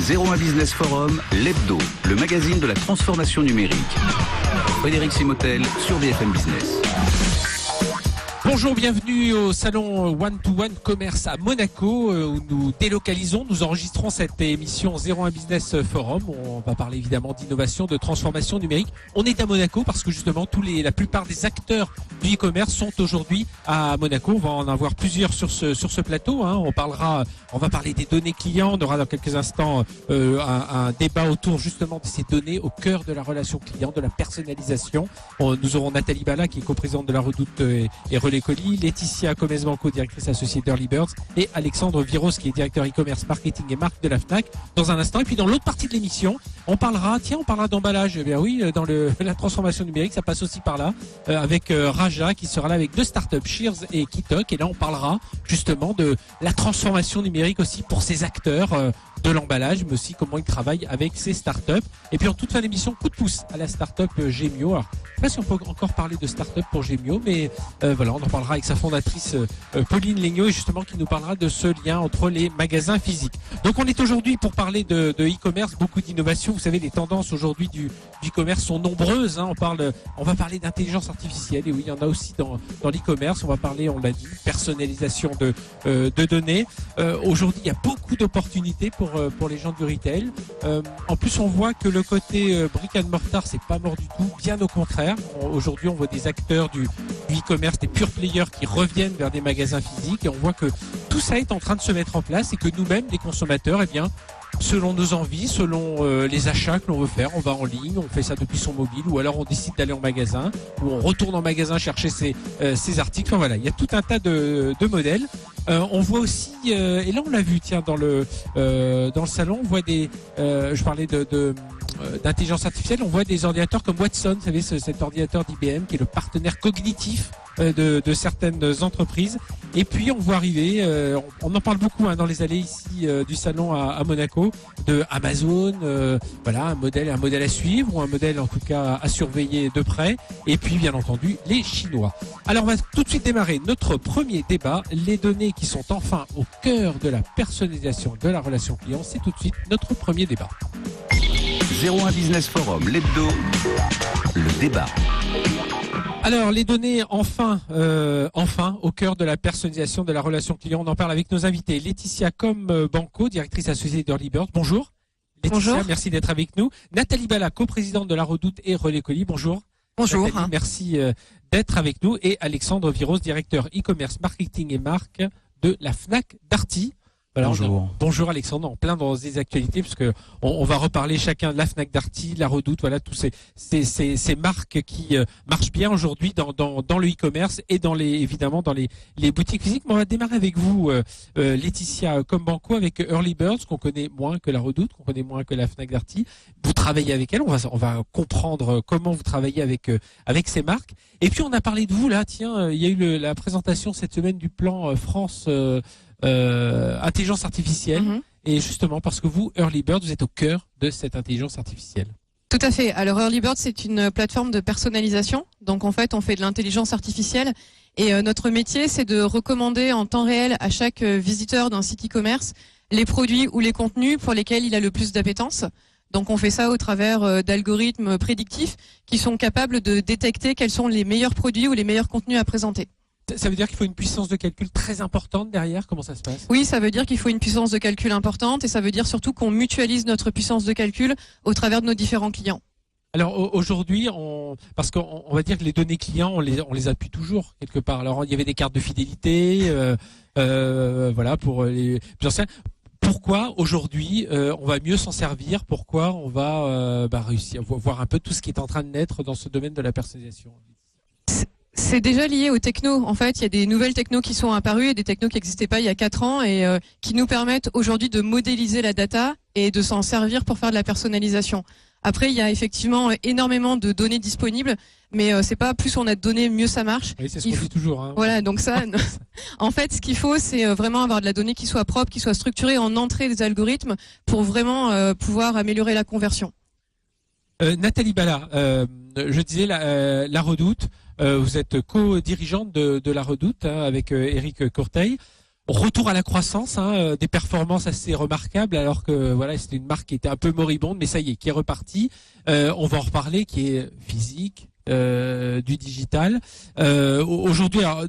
01 Business Forum, l'hebdo, le magazine de la transformation numérique. Frédéric Simotel sur BFM Business. Bonjour, bienvenue au salon One to One Commerce à Monaco où nous délocalisons, nous enregistrons cette émission 01 Business Forum. On va parler évidemment d'innovation, de transformation numérique. On est à Monaco parce que justement la plupart des acteurs du e-commerce sont aujourd'hui à Monaco. On va en avoir plusieurs sur ce plateau. On va parler des données clients. On aura dans quelques instants un débat autour justement de ces données au cœur de la relation client, de la personnalisation. Nous aurons Nathalie Bala qui est coprésidente de la Redoute et Relais Colis, Laetitia Comez-Banco, directrice associée d'Early Birds, et Alexandre Viros qui est directeur e-commerce, marketing et marque de la Fnac dans un instant. Et puis dans l'autre partie de l'émission, on parlera d'emballage. Eh bien oui, dans la transformation numérique, ça passe aussi par là, avec Raja qui sera là avec deux startups, Shears et Kitok. Et là, on parlera justement de la transformation numérique aussi pour ces acteurs de l'emballage, mais aussi comment ils travaillent avec ces startups. Et puis en toute fin d'émission, coup de pouce à la startup Gemio. Alors, je ne sais pas si on peut encore parler de startup pour Gemio, mais voilà, on en parlera avec sa fondatrice Pauline Legnaud, et justement qui nous parlera de ce lien entre les magasins physiques. Donc on est aujourd'hui pour parler de e-commerce, beaucoup d'innovation. Vous savez, les tendances aujourd'hui du e-commerce sont nombreuses. On va parler d'intelligence artificielle, et oui, il y en a aussi dans l'e-commerce. On va parler, on l'a dit, personnalisation de données. Aujourd'hui, il y a beaucoup d'opportunités pour les gens du retail. En plus, on voit que le côté brick and mortar, c'est pas mort du tout, bien au contraire. Aujourd'hui, on voit des acteurs du e-commerce, des pure players qui reviennent vers des magasins physiques, et on voit que tout ça est en train de se mettre en place et que nous-mêmes, les consommateurs, eh bien, selon nos envies, selon les achats que l'on veut faire, on va en ligne, on fait ça depuis son mobile, ou alors on décide d'aller en magasin, ou on retourne en magasin chercher ses articles. Enfin, voilà, il y a tout un tas de modèles. On voit aussi, et là on l'a vu, dans le salon, on voit je parlais d'intelligence artificielle, on voit des ordinateurs comme Watson, vous savez, cet ordinateur d'IBM qui est le partenaire cognitif de certaines entreprises. Et puis on voit arriver, on en parle beaucoup dans les allées ici du salon à Monaco, de Amazon, voilà, un modèle à suivre, ou un modèle en tout cas à surveiller de près. Et puis bien entendu les Chinois. Alors on va tout de suite démarrer notre premier débat, les données qui sont enfin au cœur de la personnalisation de la relation client. C'est tout de suite notre premier débat. 01 Business Forum, l'hebdo, le débat. Alors, les données, enfin, au cœur de la personnalisation de la relation client. On en parle avec nos invités. Laetitia Comez-Banco, directrice associée d'Early Birds. Bonjour. Laetitia, bonjour. Merci d'être avec nous. Nathalie Bala, coprésidente de la Redoute et Relais Colis. Bonjour. Bonjour. Nathalie, merci d'être avec nous. Et Alexandre Viros, directeur e-commerce, marketing et marque de la Fnac Darty. Voilà, bonjour Alexandre, en plein dans des actualités, parce que on va reparler chacun de la Fnac Darty, la Redoute, voilà, tous ces marques qui marchent bien aujourd'hui dans le e-commerce et évidemment dans les boutiques physiques. Mais on va démarrer avec vous, Laetitia Comez-Banco, avec Early Birds, qu'on connaît moins que la Redoute, qu'on connaît moins que la Fnac Darty. Vous travaillez avec elle, on va comprendre comment vous travaillez avec ces marques. Et puis on a parlé de vous là, il y a eu la présentation cette semaine du plan France intelligence artificielle, et justement parce que vous, Early Bird, vous êtes au cœur de cette intelligence artificielle. Tout à fait. Alors Early Bird, c'est une plateforme de personnalisation. Donc en fait, on fait de l'intelligence artificielle, et notre métier, c'est de recommander en temps réel à chaque visiteur d'un site e-commerce les produits ou les contenus pour lesquels il a le plus d'appétence. Donc on fait ça au travers d'algorithmes prédictifs qui sont capables de détecter quels sont les meilleurs produits ou les meilleurs contenus à présenter. Ça veut dire qu'il faut une puissance de calcul très importante derrière? Comment ça se passe? Oui, ça veut dire qu'il faut une puissance de calcul importante, et ça veut dire surtout qu'on mutualise notre puissance de calcul au travers de nos différents clients. Alors aujourd'hui, parce qu'on va dire que les données clients, on les appuie toujours quelque part. Alors il y avait des cartes de fidélité, voilà, pour les plus anciens. Pourquoi aujourd'hui on va mieux s'en servir? Pourquoi on va réussir, voir un peu tout ce qui est en train de naître dans ce domaine de la personnalisation? C'est déjà lié aux technos. En fait, il y a des nouvelles technos qui sont apparues, et des technos qui n'existaient pas il y a 4 ans, et qui nous permettent aujourd'hui de modéliser la data et de s'en servir pour faire de la personnalisation. Après, il y a effectivement énormément de données disponibles, mais c'est pas plus on a de données, mieux ça marche. Oui, c'est ce qu'on dit toujours. Voilà, donc ça, en fait, ce qu'il faut, c'est vraiment avoir de la donnée qui soit propre, qui soit structurée en entrée des algorithmes pour vraiment pouvoir améliorer la conversion. Nathalie Bala, je disais la Redoute. Vous êtes co-dirigeante de la Redoute avec Éric Courteil. Retour à la croissance, des performances assez remarquables, alors que voilà, c'était une marque qui était un peu moribonde, mais ça y est, qui est repartie. On va en reparler, qui est physique, du digital. Aujourd'hui, alors,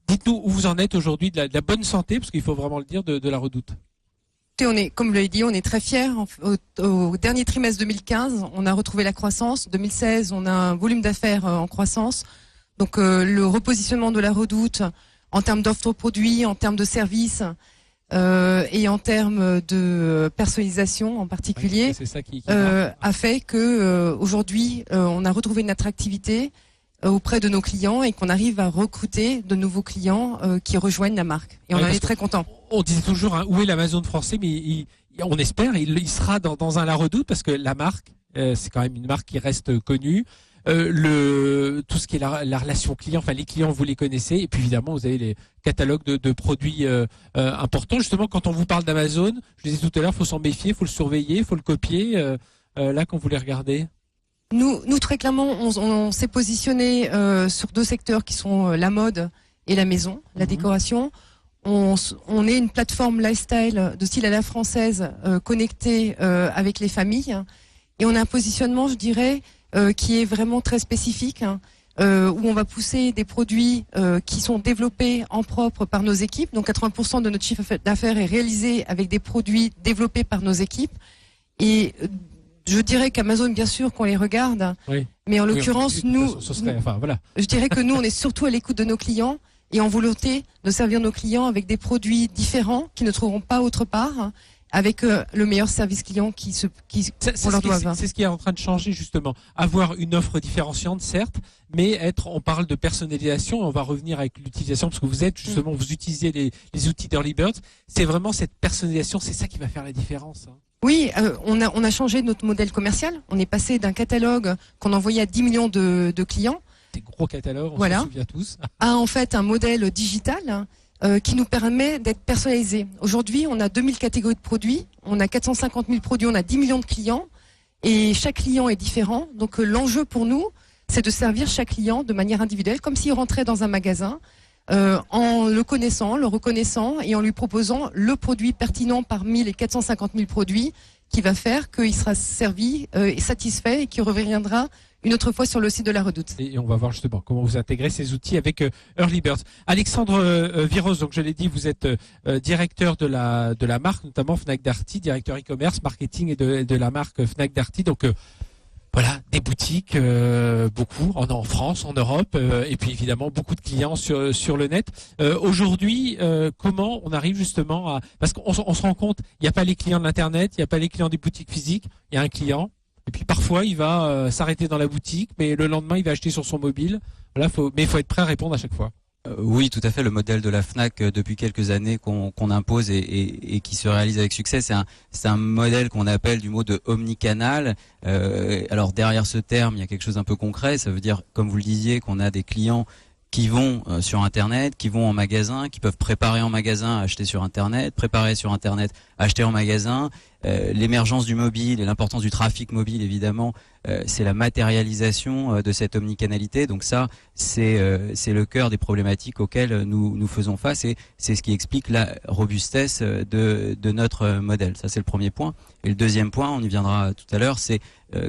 dites-nous où vous en êtes aujourd'hui de la bonne santé, parce qu'il faut vraiment le dire, de la Redoute. On est, comme vous l'avez dit, on est très fiers. Au dernier trimestre 2015, on a retrouvé la croissance. 2016, on a un volume d'affaires en croissance. Donc le repositionnement de la Redoute en termes d'offres produits, en termes de services et en termes de personnalisation en particulier, oui, c'est ça qui a fait que aujourd'hui on a retrouvé une attractivité auprès de nos clients et qu'on arrive à recruter de nouveaux clients qui rejoignent la marque. Et on en est très content. On disait toujours où est l'Amazon français, mais on espère il sera dans un La Redoute, parce que la marque, c'est quand même une marque qui reste connue. Tout ce qui est la relation client, enfin les clients vous les connaissez, et puis évidemment vous avez les catalogues de produits importants. Justement, quand on vous parle d'Amazon, je le disais tout à l'heure, faut s'en méfier, faut le surveiller, faut le copier. Là, quand vous les regardez. Nous très clairement, on s'est positionné sur deux secteurs qui sont la mode et la maison, la décoration. On est une plateforme lifestyle de style à la française connectée avec les familles, et on a un positionnement, je dirais, qui est vraiment très spécifique, où on va pousser des produits qui sont développés en propre par nos équipes. Donc 80% de notre chiffre d'affaires est réalisé avec des produits développés par nos équipes. Et je dirais qu'Amazon, bien sûr, qu'on les regarde, oui. Mais en l'occurrence, je dirais que nous, on est surtout à l'écoute de nos clients et en volonté de servir nos clients avec des produits différents qu'ils ne trouveront pas autre part, avec le meilleur service client qu'on leur doit. C'est ce qui est en train de changer, justement. Avoir une offre différenciante, certes, mais on parle de personnalisation, on va revenir avec l'utilisation, parce que vous utilisez les outils d'Early Birds. C'est vraiment cette personnalisation, c'est ça qui va faire la différence. Oui, on a changé notre modèle commercial. On est passé d'un catalogue qu'on envoyait à 10 millions de clients. Des gros catalogues, on s'en souvient tous. À en fait un modèle digital qui nous permet d'être personnalisé. Aujourd'hui, on a 2000 catégories de produits, on a 450 000 produits, on a 10 millions de clients, et chaque client est différent. Donc l'enjeu pour nous, c'est de servir chaque client de manière individuelle, comme s'il rentrait dans un magasin, en le connaissant, le reconnaissant, et en lui proposant le produit pertinent parmi les 450 000 produits qui va faire qu'il sera servi et satisfait, et qu'il reviendra une autre fois sur le site de la Redoute. Et on va voir justement comment vous intégrez ces outils avec Early Birds. Alexandre Viros, donc je l'ai dit, vous êtes directeur de la marque, notamment Fnac Darty, directeur e-commerce, marketing et de la marque Fnac Darty. Donc voilà, des boutiques, beaucoup en France, en Europe, et puis évidemment beaucoup de clients sur le net. Aujourd'hui, comment on arrive justement à... Parce qu'on se rend compte, il n'y a pas les clients de l'internet, il n'y a pas les clients des boutiques physiques, il y a un client. Et puis parfois, il va s'arrêter dans la boutique, mais le lendemain, il va acheter sur son mobile. Voilà, mais il faut être prêt à répondre à chaque fois. Oui, tout à fait. Le modèle de la Fnac depuis quelques années qu'on impose et qui se réalise avec succès, c'est un modèle qu'on appelle du mot de omnicanal. Alors derrière ce terme, il y a quelque chose d'un peu concret. Ça veut dire, comme vous le disiez, qu'on a des clients qui vont sur Internet, qui vont en magasin, qui peuvent préparer en magasin, acheter sur Internet, préparer sur Internet, acheter en magasin. L'émergence du mobile et l'importance du trafic mobile, évidemment, c'est la matérialisation de cette omnicanalité. Donc ça, c'est le cœur des problématiques auxquelles nous faisons face, et c'est ce qui explique la robustesse de notre modèle. Ça, c'est le premier point. Et le deuxième point, on y viendra tout à l'heure, c'est,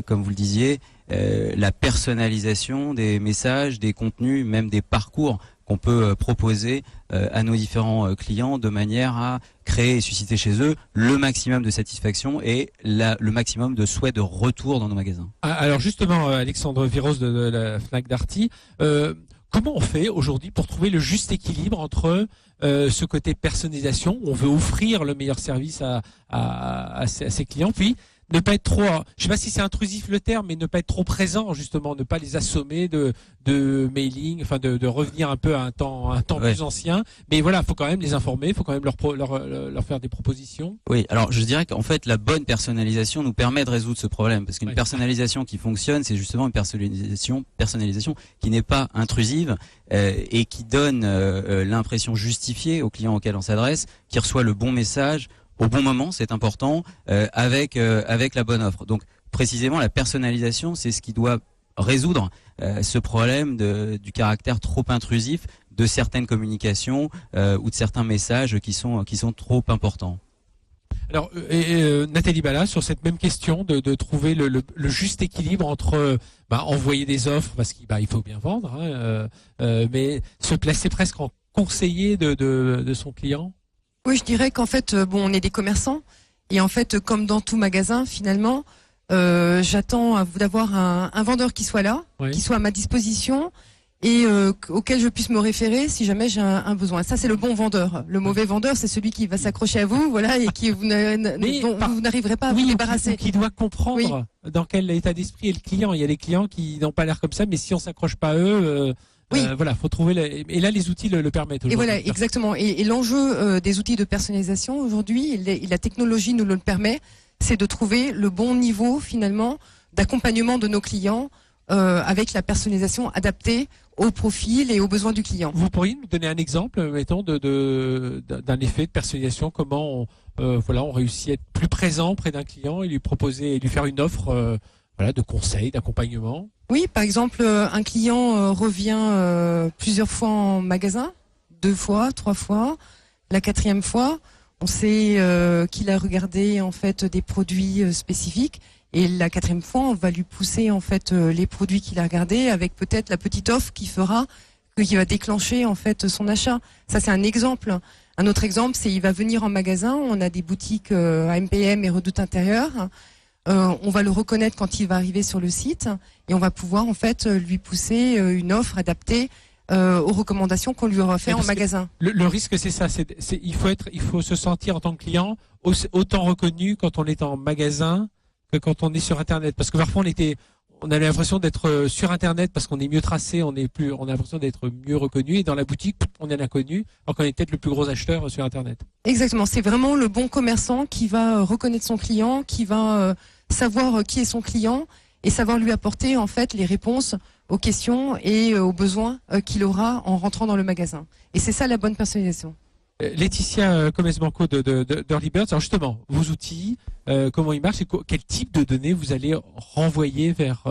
comme vous le disiez, la personnalisation des messages, des contenus, même des parcours qu'on peut proposer à nos différents clients, de manière à créer et susciter chez eux le maximum de satisfaction et le maximum de souhait de retour dans nos magasins. Alors justement, Alexandre Viros de la Fnac Darty, comment on fait aujourd'hui pour trouver le juste équilibre entre ce côté personnalisation, où on veut offrir le meilleur service à ses clients, puis ne pas être trop, je sais pas si c'est intrusif le terme, mais ne pas être trop présent, justement, ne pas les assommer de mailing, enfin de revenir un peu à un temps plus ancien. Mais voilà, faut quand même les informer, faut quand même leur faire des propositions. Oui, alors je dirais qu'en fait la bonne personnalisation nous permet de résoudre ce problème, parce qu'une personnalisation qui fonctionne, c'est justement une personnalisation qui n'est pas intrusive et qui donne l'impression justifiée au client auquel on s'adresse, qui reçoit le bon message au bon moment, c'est important, avec la bonne offre. Donc précisément la personnalisation, c'est ce qui doit résoudre ce problème du caractère trop intrusif de certaines communications ou de certains messages qui sont trop importants. Alors, Nathalie Bala, sur cette même question de trouver le juste équilibre entre envoyer des offres parce qu'il faut bien vendre, mais se placer presque en conseiller de son client. Oui, je dirais qu'en fait, on est des commerçants et en fait, comme dans tout magasin, finalement, j'attends d'avoir un vendeur qui soit là, Oui. qui soit à ma disposition et auquel je puisse me référer si jamais j'ai un besoin. Ça, c'est le bon vendeur. Le mauvais vendeur, c'est celui qui va s'accrocher à vous, voilà, et qui vous n'arriverez pas à vous débarrasser. Qui doit comprendre dans quel état d'esprit est le client. Il y a les clients qui n'ont pas l'air comme ça, mais si on s'accroche pas à eux, faut trouver. Et là, les outils le permettent. Et voilà, exactement. Et l'enjeu des outils de personnalisation aujourd'hui, la technologie nous le permet, c'est de trouver le bon niveau finalement d'accompagnement de nos clients avec la personnalisation adaptée au profil et aux besoins du client. Vous pourriez nous donner un exemple, mettons, d'un effet de personnalisation, comment on réussit à être plus présent près d'un client et lui proposer, lui faire une offre de conseils, d'accompagnement. Oui, par exemple, un client revient plusieurs fois en magasin, 2 fois, 3 fois, la 4e fois, on sait qu'il a regardé en fait des produits spécifiques. Et la 4e fois, on va lui pousser en fait les produits qu'il a regardés avec peut-être la petite offre qui va déclencher en fait son achat. Ça, c'est un exemple. Un autre exemple, c'est il va venir en magasin. On a des boutiques AMPM et Redoute Intérieure. On va le reconnaître quand il va arriver sur le site et on va pouvoir en fait lui pousser une offre adaptée aux recommandations qu'on lui aura fait en magasin. Le risque, c'est ça. Il faut se sentir en tant que client autant reconnu quand on est en magasin que quand on est sur Internet, parce que parfois on a l'impression d'être sur Internet parce qu'on est mieux tracé, on a l'impression d'être mieux reconnu, et dans la boutique on est l'inconnu, alors qu'on est peut-être le plus gros acheteur sur Internet. Exactement, c'est vraiment le bon commerçant qui va reconnaître son client, qui va savoir qui est son client et savoir lui apporter en fait les réponses aux questions et aux besoins qu'il aura en rentrant dans le magasin. Et c'est ça la bonne personnalisation. Laetitia Comès-Banco d'Early Birds. Alors justement, vos outils, comment ils marchent et quel type de données vous allez renvoyer vers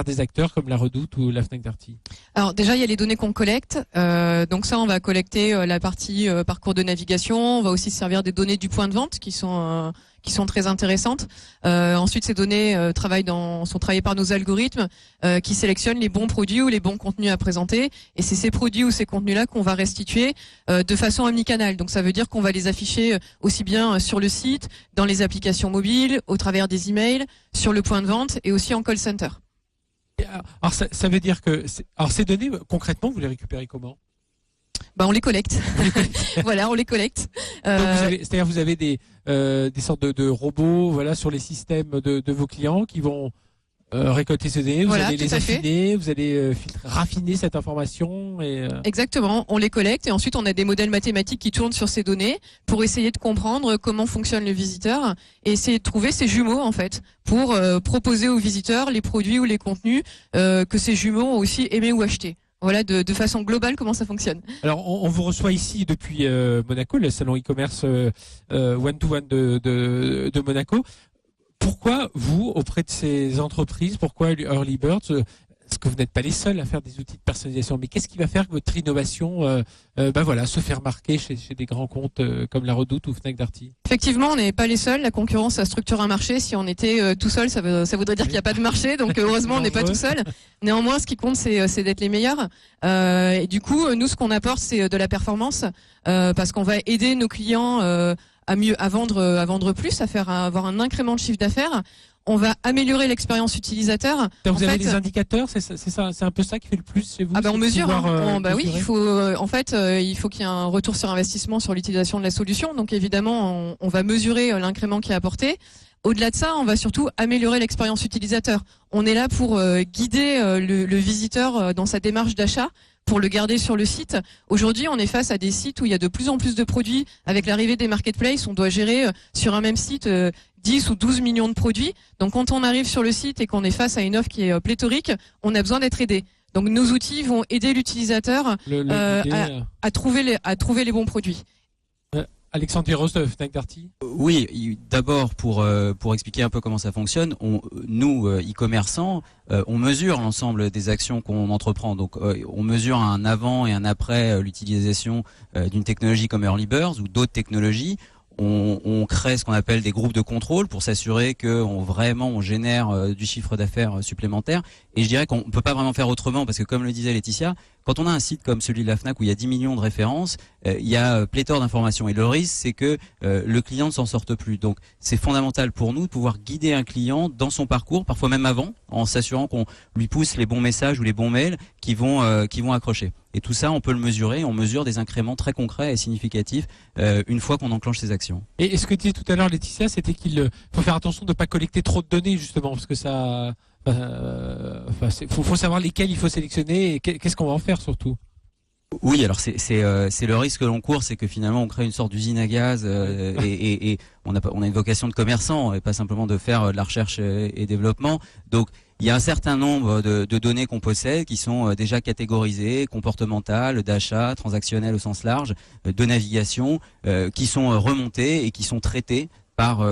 des acteurs comme la Redoute ou la Fnac Darty? Alors déjà, il y a les données qu'on collecte. Donc ça, on va collecter la partie parcours de navigation. On va aussi se servir des données du point de vente qui sont très intéressantes. Ensuite, ces données sont travaillées par nos algorithmes qui sélectionnent les bons produits ou les bons contenus à présenter. Et c'est ces produits ou ces contenus-là qu'on va restituer de façon omnicanale. Donc ça veut dire qu'on va les afficher aussi bien sur le site, dans les applications mobiles, au travers des emails, sur le point de vente et aussi en call center. Alors ça veut dire que ces données, concrètement, vous les récupérez comment? On les collecte. Voilà, on les collecte. C'est-à-dire vous avez des sortes de robots, sur les systèmes de vos clients qui vont récolter ces données. Vous allez les affiner, vous allez raffiner cette information. Exactement, on les collecte et ensuite on a des modèles mathématiques qui tournent sur ces données pour essayer de comprendre comment fonctionne le visiteur et essayer de trouver ses jumeaux en fait pour proposer aux visiteurs les produits ou les contenus que ces jumeaux ont aussi aimé ou acheté. Voilà, de façon globale, comment ça fonctionne. Alors, on vous reçoit ici depuis Monaco, le salon e-commerce one-to-one de Monaco. Pourquoi vous, auprès de ces entreprises, pourquoi Early Birds, parce que vous n'êtes pas les seuls à faire des outils de personnalisation, mais qu'est-ce qui va faire que votre innovation se fait remarquer chez des grands comptes comme la Redoute ou Fnac Darty? Effectivement, on n'est pas les seuls. La concurrence, ça structure un marché. Si on était tout seul, ça voudrait dire qu'il n'y a pas de marché. Donc heureusement, on n'est pas tout seul. Néanmoins, ce qui compte, c'est d'être les meilleurs. Et du coup, nous, ce qu'on apporte, c'est de la performance, parce qu'on va aider nos clients à vendre plus, à avoir un incrément de chiffre d'affaires. On va améliorer l'expérience utilisateur. Vous avez des indicateurs, c'est ça, c'est un peu ça qui fait le plus chez vous? On mesure. Oui, il faut qu'il y ait un retour sur investissement sur l'utilisation de la solution. Donc évidemment, on va mesurer l'incrément qui est apporté. Au-delà de ça, on va surtout améliorer l'expérience utilisateur. On est là pour guider le visiteur dans sa démarche d'achat, pour le garder sur le site. Aujourd'hui, on est face à des sites où il y a de plus en plus de produits. Avec l'arrivée des marketplaces, on doit gérer sur un même site 10 ou 12 millions de produits. Donc quand on arrive sur le site et qu'on est face à une offre qui est pléthorique, on a besoin d'être aidé. Donc nos outils vont aider l'utilisateur à trouver les bons produits. Alexandre Viros de Fnac Darty. Oui, d'abord pour expliquer un peu comment ça fonctionne, nous e-commerçants, on mesure l'ensemble des actions qu'on entreprend. Donc on mesure un avant et un après l'utilisation d'une technologie comme Early Birds ou d'autres technologies. On crée ce qu'on appelle des groupes de contrôle pour s'assurer que on génère du chiffre d'affaires supplémentaire. Et je dirais qu'on peut pas vraiment faire autrement parce que comme le disait Laetitia, quand on a un site comme celui de la Fnac où il y a 10 millions de références, il y a pléthore d'informations. Et le risque, c'est que le client ne s'en sorte plus. Donc c'est fondamental pour nous de pouvoir guider un client dans son parcours, parfois même avant, en s'assurant qu'on lui pousse les bons messages ou les bons mails qui vont accrocher. Et tout ça, on peut le mesurer. On mesure des incréments très concrets et significatifs une fois qu'on enclenche ces actions. Et ce que tu disais tout à l'heure, Laetitia, c'était qu'il faut faire attention de ne pas collecter trop de données, justement, parce que ça... faut savoir lesquelles il faut sélectionner et qu'est-ce qu'on va en faire, surtout. Oui, alors c'est le risque que l'on court, c'est que finalement on crée une sorte d'usine à gaz et on a une vocation de commerçant et pas simplement de faire de la recherche et développement. Donc il y a un certain nombre de données qu'on possède qui sont déjà catégorisées, comportementales, d'achat, transactionnelles au sens large, de navigation, qui sont remontées et qui sont traitées par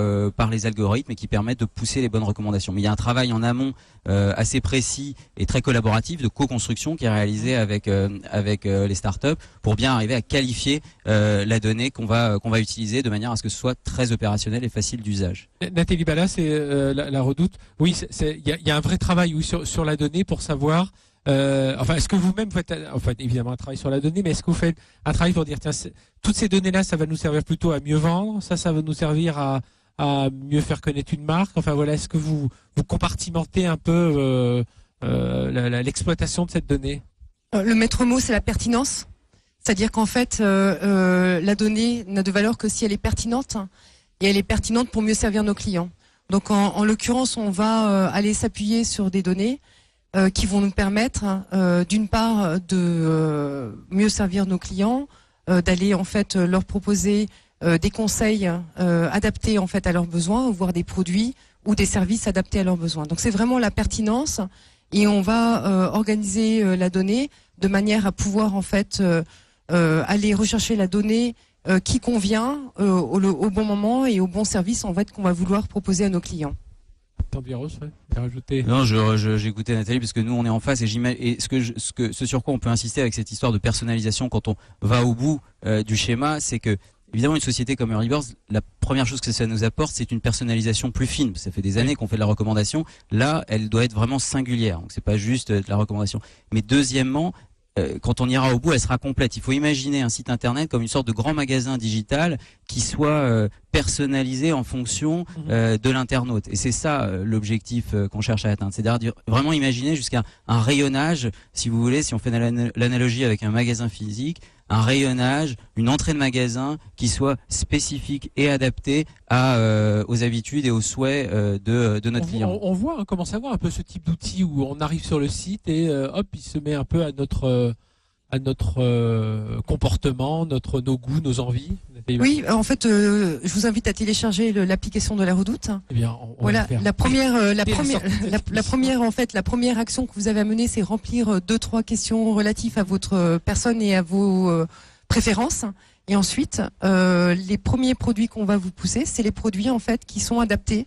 les algorithmes et qui permettent de pousser les bonnes recommandations. Mais il y a un travail en amont assez précis et très collaboratif de co-construction qui est réalisé avec les startups pour bien arriver à qualifier la donnée qu'on va utiliser de manière à ce que ce soit très opérationnel et facile d'usage. Nathalie Bala, c'est la Redoute. Oui, il y a un vrai travail sur la donnée pour savoir. Est-ce que vous-même faites, évidemment un travail sur la donnée, mais est-ce que vous faites un travail pour dire, tiens, toutes ces données-là, ça va nous servir plutôt à mieux vendre, ça va nous servir à mieux faire connaître une marque. Enfin voilà, est-ce que vous compartimentez un peu l'exploitation de cette donnée? Le maître mot, c'est la pertinence. C'est-à-dire qu'en fait, la donnée n'a de valeur que si elle est pertinente, et elle est pertinente pour mieux servir nos clients. Donc en l'occurrence, on va aller s'appuyer sur des données qui vont nous permettre d'une part de mieux servir nos clients, d'aller en fait leur proposer des conseils adaptés en fait à leurs besoins, voire des produits ou des services adaptés à leurs besoins. Donc c'est vraiment la pertinence et on va organiser la donnée de manière à pouvoir en fait aller rechercher la donnée qui convient au bon moment et au bon service en fait qu'on va vouloir proposer à nos clients. Non, j'écoutais Nathalie parce que nous on est en face et ce sur quoi on peut insister avec cette histoire de personnalisation quand on va au bout du schéma, c'est que évidemment une société comme Early Birds, la première chose que ça nous apporte, c'est une personnalisation plus fine. Ça fait des années qu'on fait de la recommandation. Là, elle doit être vraiment singulière. Donc c'est pas juste de la recommandation. Mais deuxièmement, quand on ira au bout, elle sera complète. Il faut imaginer un site internet comme une sorte de grand magasin digital qui soit personnalisé en fonction de l'internaute. Et c'est ça l'objectif qu'on cherche à atteindre. C'est-à-dire vraiment imaginer jusqu'à un rayonnage, si vous voulez, si on fait l'analogie avec un magasin physique, un rayonnage, une entrée de magasin qui soit spécifique et adaptée aux habitudes et aux souhaits de notre client. On voit, commence à voir un peu ce type d'outil où on arrive sur le site et hop, il se met un peu à notre comportement, nos goûts, nos envies. Oui, en fait, je vous invite à télécharger l'application de la Redoute. Eh bien, voilà, la première action que vous avez à mener, c'est remplir 2-3 questions relatives à votre personne et à vos préférences. Et ensuite, les premiers produits qu'on va vous pousser, c'est les produits en fait qui sont adaptés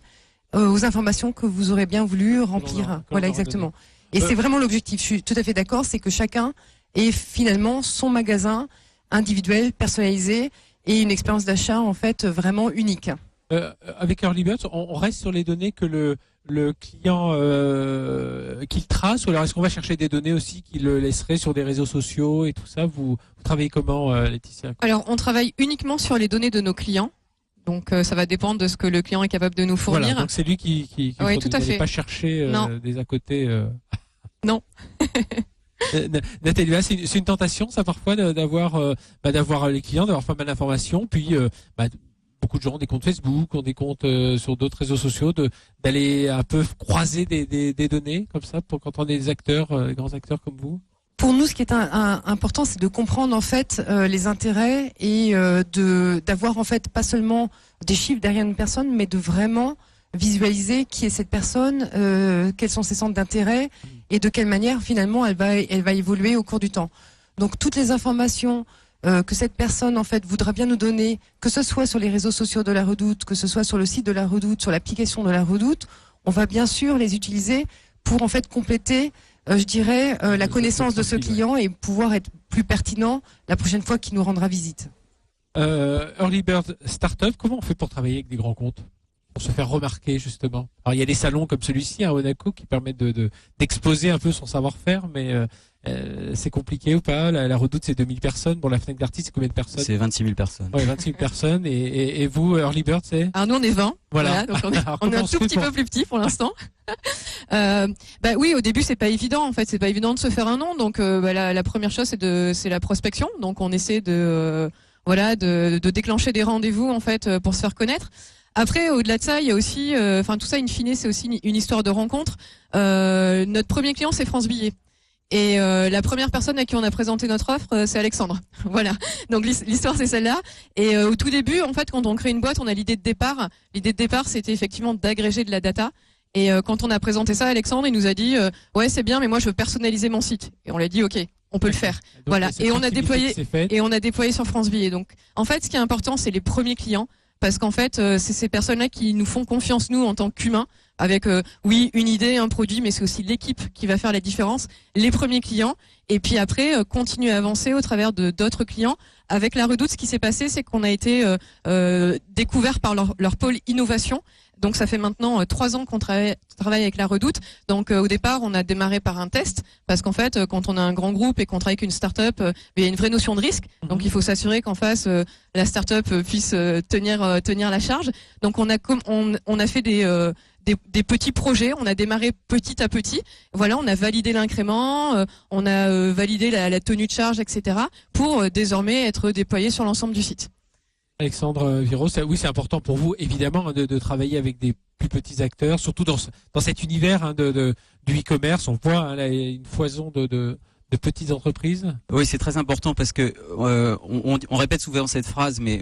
aux informations que vous aurez bien voulu remplir. Voilà, exactement. Et c'est vraiment l'objectif. Je suis tout à fait d'accord, c'est que chacun ait finalement son magasin individuel, personnalisé et une expérience d'achat en fait vraiment unique. Avec Early Birds, on reste sur les données que le client qu'il trace, ou alors est-ce qu'on va chercher des données aussi qu'il laisserait sur des réseaux sociaux et tout ça? Vous travaillez comment, Laetitia? Alors on travaille uniquement sur les données de nos clients. Donc ça va dépendre de ce que le client est capable de nous fournir. Voilà, donc c'est lui qui oui, tout à fait. Pas chercher des à côté. Non. Nathalie, c'est une tentation, ça, parfois, d'avoir les clients, d'avoir pas mal d'informations, puis beaucoup de gens ont des comptes Facebook, ont des comptes sur d'autres réseaux sociaux, d'aller un peu croiser des données comme ça, pour quand on est des acteurs, grands acteurs comme vous. Pour nous, ce qui est important, c'est de comprendre en fait les intérêts et d'avoir en fait pas seulement des chiffres derrière une personne, mais de vraiment visualiser qui est cette personne, quels sont ses centres d'intérêt et de quelle manière finalement elle va évoluer au cours du temps. Donc toutes les informations que cette personne en fait voudra bien nous donner, que ce soit sur les réseaux sociaux de la Redoute, que ce soit sur le site de la Redoute, sur l'application de la Redoute, on va bien sûr les utiliser pour en fait compléter, je dirais, la connaissance de ce client et pouvoir être plus pertinent la prochaine fois qu'il nous rendra visite. Early Bird Startup, comment on fait pour travailler avec des grands comptes, pour se faire remarquer justement? Alors il y a des salons comme celui-ci à Monaco qui permettent d'exposer un peu son savoir-faire, mais c'est compliqué ou pas? La Redoute, c'est 2000 personnes. Bon, la Fnac d'Artis, c'est combien de personnes? C'est 26 000 personnes. Ouais, 26 000 personnes. Et vous, Early Bird, c'est? Alors nous, on est 20. Voilà. Donc on est Alors, un comment tout on se petit fait peu plus petit pour l'instant. Oui, au début, c'est pas évident. En fait, c'est pas évident de se faire un nom. Donc, la première chose, c'est la prospection. Donc, on essaie de déclencher des rendez-vous en fait pour se faire connaître. Après, au-delà de ça, il y a aussi, tout ça, in fine, c'est aussi une histoire de rencontre. Notre premier client, c'est France Billet. Et la première personne à qui on a présenté notre offre, c'est Alexandre. Voilà. Donc l'histoire, c'est celle-là. Et au tout début, en fait, quand on crée une boîte, on a l'idée de départ. L'idée de départ, c'était effectivement d'agréger de la data. Et quand on a présenté ça à Alexandre, il nous a dit ouais, c'est bien, mais moi, je veux personnaliser mon site. Et on l'a dit ok, on peut le faire. Donc, voilà. Et on a déployé sur France Billet. Donc, en fait, ce qui est important, c'est les premiers clients. Parce qu'en fait, c'est ces personnes-là qui nous font confiance, nous, en tant qu'humains, avec, oui, une idée, un produit, mais c'est aussi l'équipe qui va faire la différence, les premiers clients, et puis après, continuer à avancer au travers de d'autres clients. Avec la Redoute, ce qui s'est passé, c'est qu'on a été découvert par leur pôle innovation. Donc ça fait maintenant 3 ans qu'on travaille avec la Redoute. Donc au départ, on a démarré par un test parce qu'en fait, quand on a un grand groupe et qu'on travaille avec une start-up, il y a une vraie notion de risque. Donc il faut s'assurer qu'en face, la start-up puisse tenir la charge. Donc on a fait des petits projets. On a démarré petit à petit. Voilà, on a validé l'incrément, on a validé la tenue de charge, etc. pour désormais être déployé sur l'ensemble du site. Alexandre Viro, oui, c'est important pour vous, évidemment, de travailler avec des plus petits acteurs, surtout dans cet univers du e-commerce. On voit là, une foison de petites entreprises. Oui, c'est très important parce que on répète souvent cette phrase, mais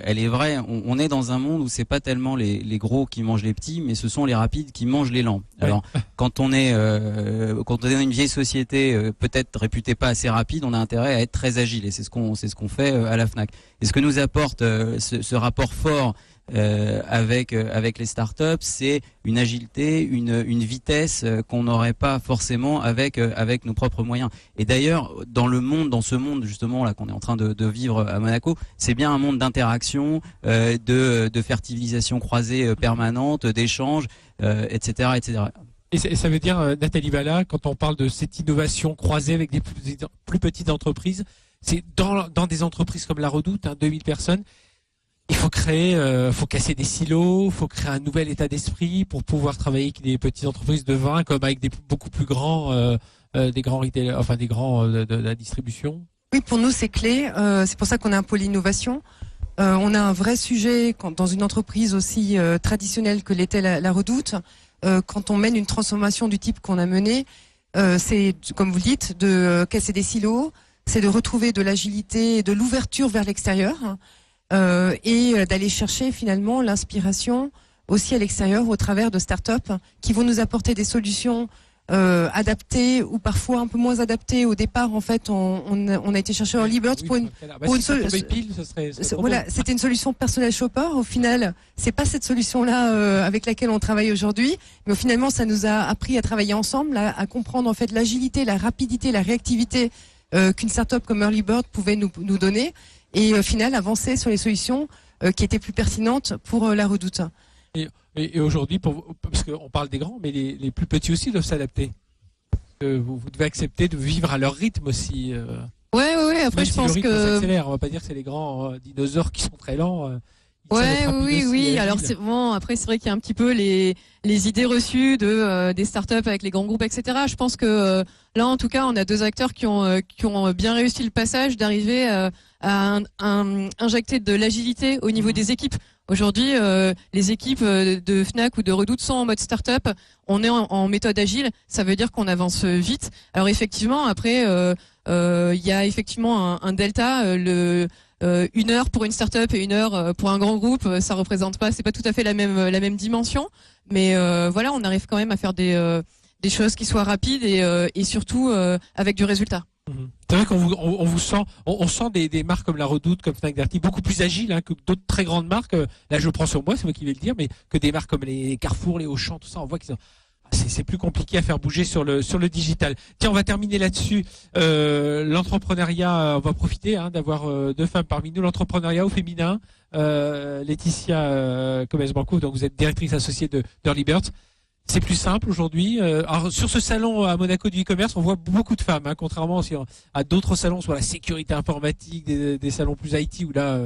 elle est vraie. On est dans un monde où c'est pas tellement les gros qui mangent les petits, mais ce sont les rapides qui mangent les lents. Ouais. Alors, quand on est dans une vieille société, peut-être réputée pas assez rapide, on a intérêt à être très agile, et c'est ce qu'on fait à la Fnac. Et ce que nous apporte ce rapport fort avec les startups, c'est une agilité, une vitesse qu'on n'aurait pas forcément avec nos propres moyens. Et d'ailleurs, dans ce monde justement là qu'on est en train de vivre à Monaco, c'est bien un monde d'interaction, de fertilisation croisée permanente, d'échanges, etc., etc. Et ça veut dire, Nathalie Valla, quand on parle de cette innovation croisée avec des plus petites entreprises, c'est dans des entreprises comme la Redoute, 2000 personnes. Il faut faut casser des silos, faut créer un nouvel état d'esprit pour pouvoir travailler avec des petites entreprises de 20 comme avec des beaucoup plus grands, des grands retailers, enfin des grands de la distribution. Oui, pour nous c'est clé. C'est pour ça qu'on a un pôle innovation. On a un vrai sujet dans une entreprise aussi traditionnelle que l'était la Redoute. Quand on mène une transformation du type qu'on a menée, c'est, comme vous le dites, de casser des silos, c'est de retrouver de l'agilité et de l'ouverture vers l'extérieur. Et d'aller chercher finalement l'inspiration aussi à l'extérieur au travers de start-up qui vont nous apporter des solutions adaptées ou parfois un peu moins adaptées. Au départ, en fait, on a été chercher Early Bird pour une solution. Voilà, c'était une solution personnel shopper. Au final, c'est pas cette solution-là avec laquelle on travaille aujourd'hui, mais finalement, ça nous a appris à travailler ensemble, à comprendre en fait l'agilité, la rapidité, la réactivité qu'une start-up comme Early Bird pouvait nous donner. Et au final, avancer sur les solutions qui étaient plus pertinentes pour la Redoute. Et aujourd'hui, parce qu'on parle des grands, mais les plus petits aussi doivent s'adapter. Vous devez accepter de vivre à leur rythme aussi. Ouais. Après, même je si pense le rythme que s'accélère. On va pas dire que c'est les grands dinosaures qui sont très lents. Oui. Alors c'est bon. Après, c'est vrai qu'il y a un petit peu les idées reçues des startups avec les grands groupes, etc. Je pense que là, en tout cas, on a 2 acteurs qui ont bien réussi le passage, d'arriver à injecter de l'agilité au niveau des équipes. Aujourd'hui, les équipes de Fnac ou de Redoute sont en mode startup. On est en méthode agile. Ça veut dire qu'on avance vite. Alors effectivement, après, il y a effectivement un delta. 1 heure pour une start-up et 1 heure pour un grand groupe, ça représente pas, c'est pas tout à fait la même dimension, mais voilà, on arrive quand même à faire des choses qui soient rapides et surtout avec du résultat. C'est vrai on vous sent, on sent des marques comme la Redoute, comme Fnac Darty, beaucoup plus agiles que d'autres très grandes marques. Là, je prends sur moi, c'est moi qui vais le dire, mais que des marques comme les Carrefour, les Auchan, tout ça, on voit qu'ils ont... C'est plus compliqué à faire bouger sur le digital. Tiens, on va terminer là-dessus. L'entrepreneuriat, on va profiter d'avoir deux femmes parmi nous. L'entrepreneuriat au féminin, Laetitia Comès-Banco, donc vous êtes directrice associée de Early Birds. C'est plus simple aujourd'hui. Alors, sur ce salon à Monaco du e-commerce, on voit beaucoup de femmes, contrairement à d'autres salons sur la sécurité informatique, des salons plus IT où là,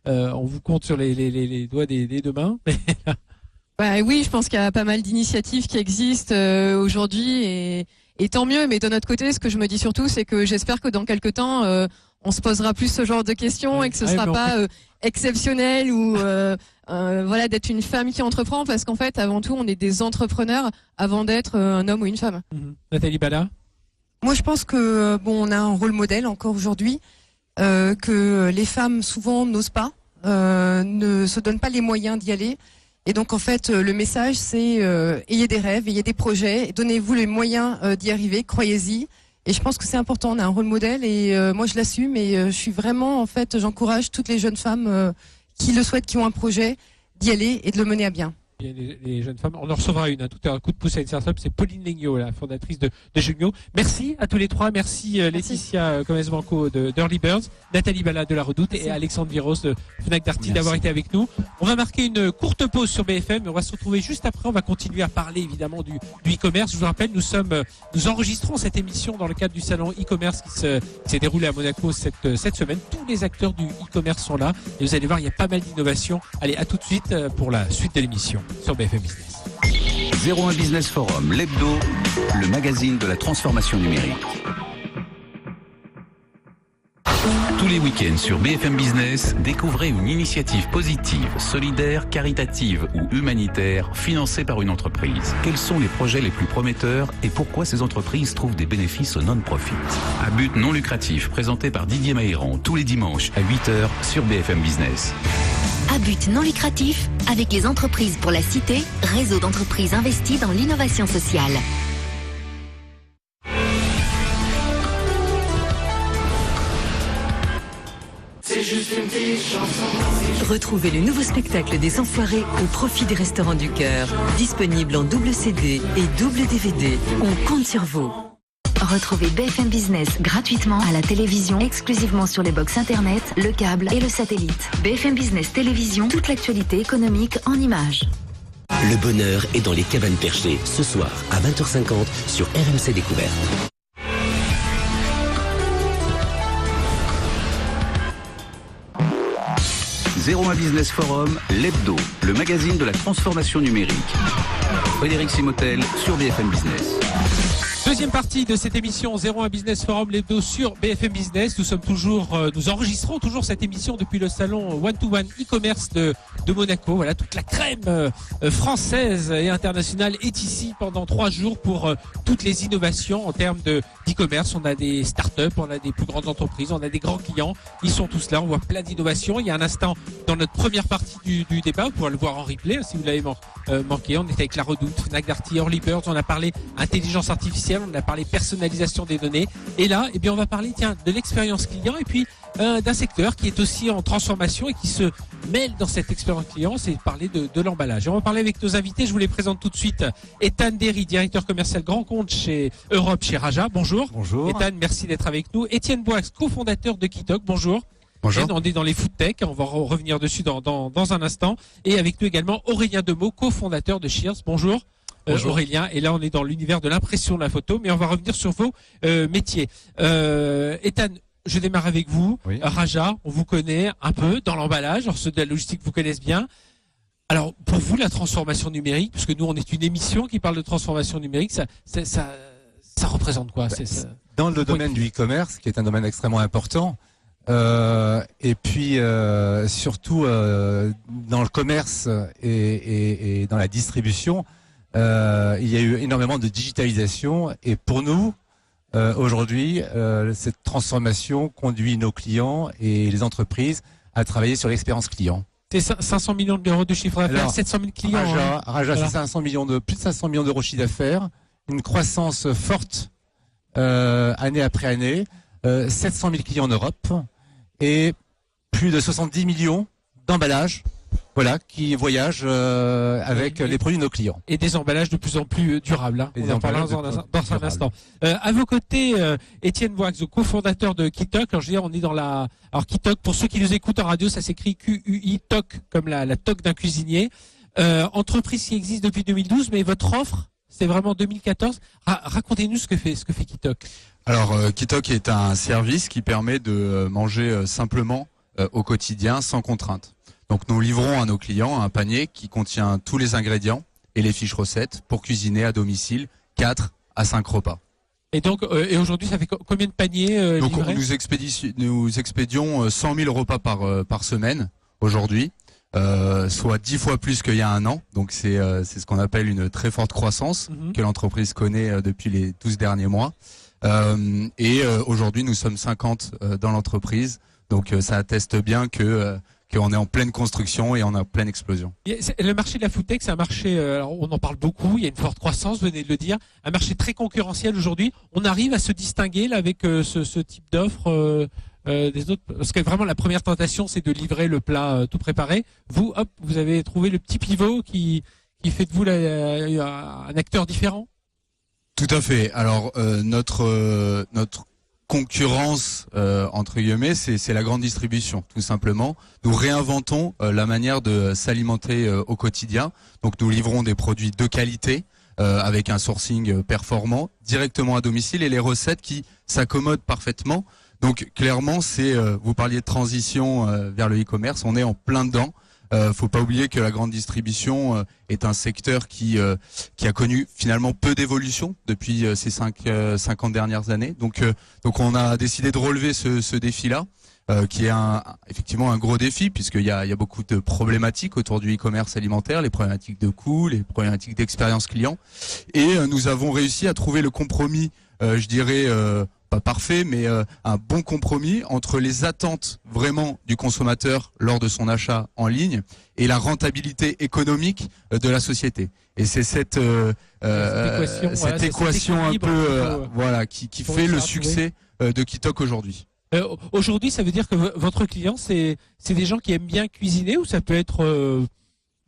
on vous compte sur les doigts des deux mains. Bah oui, je pense qu'il y a pas mal d'initiatives qui existent aujourd'hui et tant mieux. Mais de notre côté, ce que je me dis surtout, c'est que j'espère que dans quelques temps, on se posera plus ce genre de questions et que ce sera pas exceptionnel ou voilà d'être une femme qui entreprend, parce qu'en fait, avant tout, on est des entrepreneurs avant d'être un homme ou une femme. Nathalie Bala. Moi, je pense que on a un rôle modèle encore aujourd'hui, que les femmes souvent n'osent pas, ne se donnent pas les moyens d'y aller. Et donc en fait, le message c'est ayez des rêves, ayez des projets, donnez-vous les moyens d'y arriver, croyez-y. Et je pense que c'est important, on a un rôle modèle et moi je l'assume et je suis vraiment, en fait, j'encourage toutes les jeunes femmes qui le souhaitent, qui ont un projet, d'y aller et de le mener à bien. Les jeunes femmes, on en recevra une, tout un coup de pouce à une startup, c'est Pauline Legnaud, la fondatrice de Jugno. Merci à tous les trois, merci Laetitia Comès-Banco de Early Birds, Nathalie Bala de la Redoute et Alexandre Viros de Fnac Darty d'avoir été avec nous. On va marquer une courte pause sur BFM, mais on va se retrouver juste après, on va continuer à parler évidemment du e-commerce. Je vous rappelle, nous enregistrons cette émission dans le cadre du salon e-commerce qui s'est déroulé à Monaco cette semaine. Tous les acteurs du e-commerce sont là et vous allez voir, il y a pas mal d'innovations. Allez, à tout de suite pour la suite de l'émission sur BFM Business. 01 Business Forum, l'hebdo, le magazine de la transformation numérique. Tous les week-ends sur BFM Business, découvrez une initiative positive, solidaire, caritative ou humanitaire financée par une entreprise. Quels sont les projets les plus prometteurs et pourquoi ces entreprises trouvent des bénéfices au non-profit? À but non lucratif, présenté par Didier Mahéran tous les dimanches à 8h sur BFM Business. À but non lucratif, avec les entreprises pour la cité, réseau d'entreprises investies dans l'innovation sociale. C'est juste une petite chanson. Retrouvez le nouveau spectacle des Enfoirés au profit des Restaurants du Cœur. Disponible en double CD et double DVD. On compte sur vous. Retrouvez BFM Business gratuitement à la télévision, exclusivement sur les box internet, le câble et le satellite. BFM Business Télévision, toute l'actualité économique en images. Le bonheur est dans les cabanes perchées, ce soir à 20h50 sur RMC Découverte. « 01 Business Forum, l'hebdo, le magazine de la transformation numérique. Frédéric Simotel sur BFM Business. Deuxième partie de cette émission 01 Business Forum, l'hebdo sur BFM Business. Nous enregistrons toujours cette émission depuis le salon One-to-One e-commerce de Monaco. Voilà, toute la crème française et internationale est ici pendant 3 jours pour toutes les innovations en termes d'e-commerce. On a des startups, on a des plus grandes entreprises, on a des grands clients. Ils sont tous là, on voit plein d'innovations. Il y a un instant dans notre première partie du débat, vous pourrez le voir en replay si vous l'avez manqué. On était avec la Redoute, Fnac Darty, Early Birds, on a parlé intelligence artificielle, on a parlé personnalisation des données. Et là, on va parler de l'expérience client et puis d'un secteur qui est aussi en transformation et qui se mêle dans cette expérience client, c'est parler de l'emballage. Et on va parler avec nos invités, je vous les présente tout de suite. Ethan Derry, directeur commercial grand compte chez Europe, chez Raja. Bonjour. Bonjour. Ethan, merci d'être avec nous. Étienne Boix, cofondateur de Kitok. Bonjour. Bonjour. On est dans les food tech, on va revenir dessus dans un instant. Et avec nous également Aurélien Demeaux, cofondateur de Shears. Bonjour. Bonjour. Aurélien, et là on est dans l'univers de l'impression de la photo, mais on va revenir sur vos métiers. Ethan, je démarre avec vous. Oui. Raja, on vous connaît un peu dans l'emballage, alors ceux de la logistique vous connaissent bien. Alors pour vous, la transformation numérique, parce que nous on est une émission qui parle de transformation numérique, ça représente quoi? Dans le domaine du e-commerce, qui est un domaine extrêmement important, et puis surtout dans le commerce et dans la distribution, il y a eu énormément de digitalisation et pour nous, aujourd'hui, cette transformation conduit nos clients et les entreprises à travailler sur l'expérience client. C'est 500 millions d'euros de chiffre d'affaires, 700 000 clients. Raja, c'est 500 millions plus de 500 millions d'euros de chiffre d'affaires, une croissance forte année après année, 700 000 clients en Europe et plus de 70 millions d'emballages. Voilà, qui voyagent avec les produits de nos clients. Et des emballages de plus en plus durables. Hein. On en parlera dans un instant. À vos côtés, Étienne Boix, cofondateur de Kitok. Alors, je veux dire, on est dans la. Alors Kitok, pour ceux qui nous écoutent en radio, ça s'écrit QUI Tok, comme la toque d'un cuisinier. Entreprise qui existe depuis 2012, mais votre offre, c'est vraiment 2014. Racontez-nous ce que fait Kitok. Alors, Kitok est un service qui permet de manger simplement au quotidien, sans contrainte. Donc nous livrons à nos clients un panier qui contient tous les ingrédients et les fiches recettes pour cuisiner à domicile 4 à 5 repas. Et donc et aujourd'hui ça fait combien de paniers donc livrés ? Nous expédions 100 000 repas par semaine aujourd'hui, soit 10 fois plus qu'il y a un an. Donc c'est ce qu'on appelle une très forte croissance que l'entreprise connaît depuis les 12 derniers mois. Et aujourd'hui nous sommes 50 dans l'entreprise. Donc ça atteste bien qu'on est en pleine construction et on est en pleine explosion. Le marché de la foodtech, c'est un marché, alors on en parle beaucoup, il y a une forte croissance, vous venez de le dire, un marché très concurrentiel aujourd'hui. On arrive à se distinguer là avec ce type d'offre des autres, parce que vraiment la première tentation, c'est de livrer le plat tout préparé. Vous, hop, vous avez trouvé le petit pivot qui fait de vous un acteur différent. Tout à fait. Alors notre concurrence entre guillemets, c'est la grande distribution, tout simplement. Nous réinventons la manière de s'alimenter au quotidien. Donc nous livrons des produits de qualité avec un sourcing performant directement à domicile et les recettes qui s'accommodent parfaitement. Donc clairement, vous parliez de transition vers le e-commerce, on est en plein dedans. Faut pas oublier que la grande distribution est un secteur qui a connu finalement peu d'évolution depuis ces 50 dernières années. Donc on a décidé de relever ce défi-là, qui est effectivement un gros défi puisqu'il y a beaucoup de problématiques autour du e-commerce alimentaire, les problématiques de coûts, les problématiques d'expérience client. Et nous avons réussi à trouver le compromis, je dirais pas parfait, mais un bon compromis entre les attentes vraiment du consommateur lors de son achat en ligne et la rentabilité économique de la société. Et c'est cette équation un peu qui fait le succès de Kitok aujourd'hui. Aujourd'hui, ça veut dire que votre client, c'est des gens qui aiment bien cuisiner ou ça peut être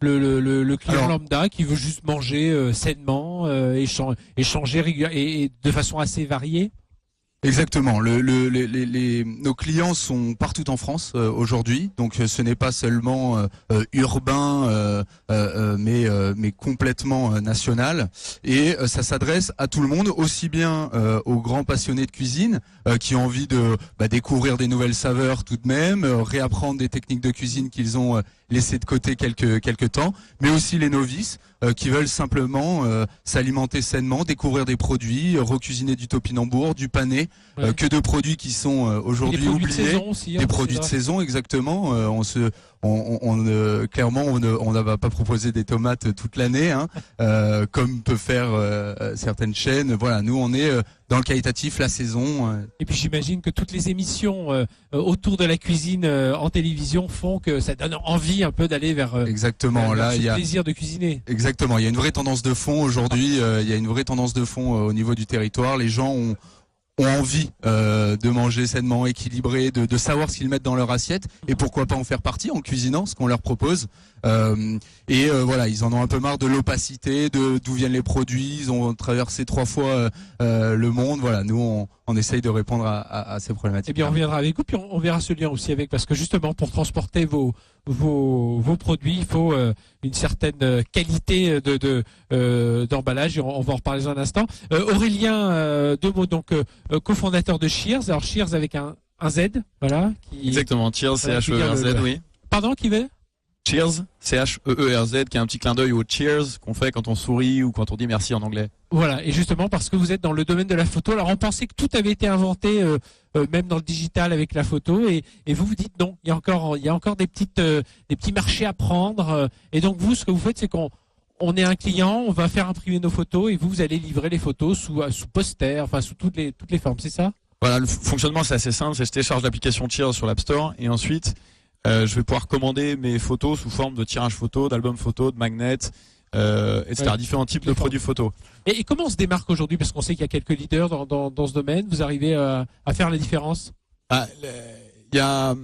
le client lambda qui veut juste manger sainement, échanger et de façon assez variée? Exactement. Nos clients sont partout en France aujourd'hui, donc ce n'est pas seulement urbain, mais complètement national. Et ça s'adresse à tout le monde, aussi bien aux grands passionnés de cuisine qui ont envie de découvrir des nouvelles saveurs tout de même, réapprendre des techniques de cuisine qu'ils ont laissées de côté quelque temps, mais aussi les novices qui veulent simplement s'alimenter sainement, découvrir des produits, recuisiner du topinambour, du pané, que de produits qui sont aujourd'hui oubliés, des produits de saison exactement. Clairement, on ne va pas proposer des tomates toute l'année, comme peut faire certaines chaînes. Voilà, nous on est dans le qualitatif, la saison. Et puis j'imagine que toutes les émissions autour de la cuisine en télévision font que ça donne envie un peu d'aller vers ce plaisir de cuisiner. Exactement, il y a une vraie tendance de fond aujourd'hui. Il y a une vraie tendance de fond au niveau du territoire. Les gens ont envie de manger sainement, équilibré, de savoir ce qu'ils mettent dans leur assiette et pourquoi pas en faire partie en cuisinant ce qu'on leur propose. Voilà, ils en ont un peu marre de l'opacité, d'où viennent les produits. Ils ont traversé 3 fois le monde. Voilà, nous on essaye de répondre à ces problématiques. Eh bien, on reviendra avec vous, puis on verra ce lien aussi avec, parce que justement pour transporter vos produits, il faut une certaine qualité d'emballage. Et on va en reparler dans un instant. Aurélien, 2 mots, donc cofondateur de Cheers. Alors Cheers avec un Z, voilà. Exactement, Cheers, C-H-E-R-Z, oui. Pardon, qui veut? Cheers, C-H-E-E-R-Z, qui est un petit clin d'œil au cheers qu'on fait quand on sourit ou quand on dit merci en anglais. Voilà, et justement parce que vous êtes dans le domaine de la photo, alors on pensait que tout avait été inventé, même dans le digital avec la photo, et vous dites non, il y a encore des petits marchés à prendre, et donc vous, ce que vous faites, c'est qu'on est un client, on va faire imprimer nos photos, et vous allez livrer les photos sous poster, enfin sous toutes les formes, c'est ça? Voilà, le fonctionnement c'est assez simple, c'est je télécharge l'application Cheers sur l'App Store, et ensuite je vais pouvoir commander mes photos sous forme de tirage photo, d'album photo, de magnets, etc. Différents types de produits photo. Et comment on se démarque aujourd'hui? Parce qu'on sait qu'il y a quelques leaders dans ce domaine. Vous arrivez à faire la différence? Il y a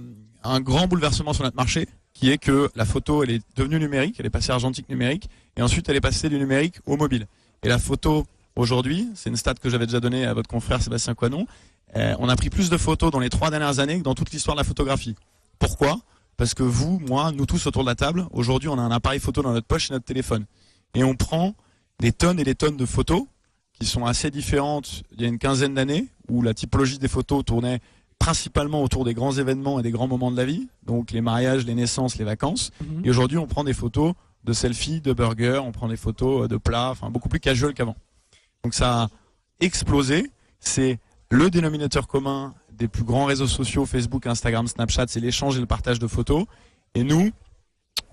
un grand bouleversement sur notre marché, qui est que la photo, elle est devenue numérique, elle est passée argentique numérique, et ensuite elle est passée du numérique au mobile. Et la photo, aujourd'hui, c'est une stat que j'avais déjà donnée à votre confrère Sébastien Coinon, on a pris plus de photos dans les 3 dernières années que dans toute l'histoire de la photographie. Pourquoi? Parce que vous, moi, nous tous autour de la table, aujourd'hui on a un appareil photo dans notre poche et notre téléphone. Et on prend des tonnes et des tonnes de photos qui sont assez différentes il y a une quinzaine d'années, où la typologie des photos tournait principalement autour des grands événements et des grands moments de la vie, donc les mariages, les naissances, les vacances. Et aujourd'hui on prend des photos de selfies, de burgers, on prend des photos de plats, enfin beaucoup plus casual qu'avant. Donc ça a explosé, c'est le dénominateur commun des plus grands réseaux sociaux, Facebook, Instagram, Snapchat, c'est l'échange et le partage de photos. Et nous,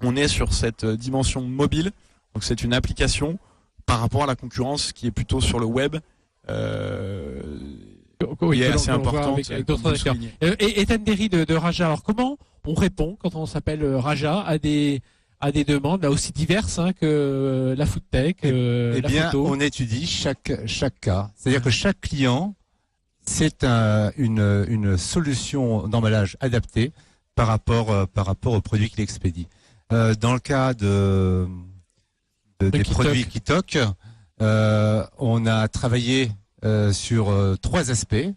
on est sur cette dimension mobile, donc c'est une application par rapport à la concurrence qui est plutôt sur le web, qui est assez importante. Avec d'autres acteurs. Et Ethan Derry de Raja, alors comment on répond quand on s'appelle Raja à des demandes là aussi diverses que la food tech, la photo? On étudie chaque cas. C'est-à-dire que chaque client, c'est une solution d'emballage adaptée par rapport au produit qu'il expédie. Dans le cas des produits Kitok, on a travaillé sur 3 aspects,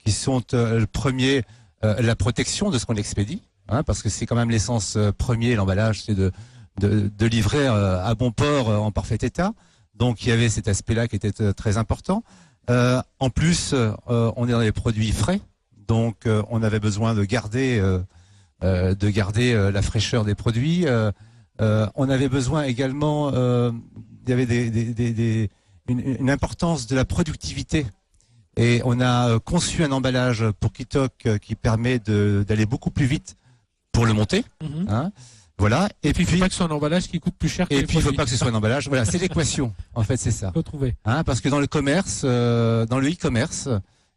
qui sont le premier, la protection de ce qu'on expédie, parce que c'est quand même l'essence premier, l'emballage, c'est de livrer à bon port en parfait état. Donc il y avait cet aspect-là qui était très important. En plus, on est dans les produits frais, donc on avait besoin de garder la fraîcheur des produits. On avait besoin également, il y avait une importance de la productivité. Et on a conçu un emballage pour Kitok qui permet d'aller beaucoup plus vite pour le monter. Voilà. Et puis il faut pas que ce soit un emballage qui coûte plus cher que les produits. Il faut pas que ce soit un emballage. Voilà, c'est l'équation. En fait, c'est ça. Faut trouver. Parce que dans le commerce, dans le e-commerce,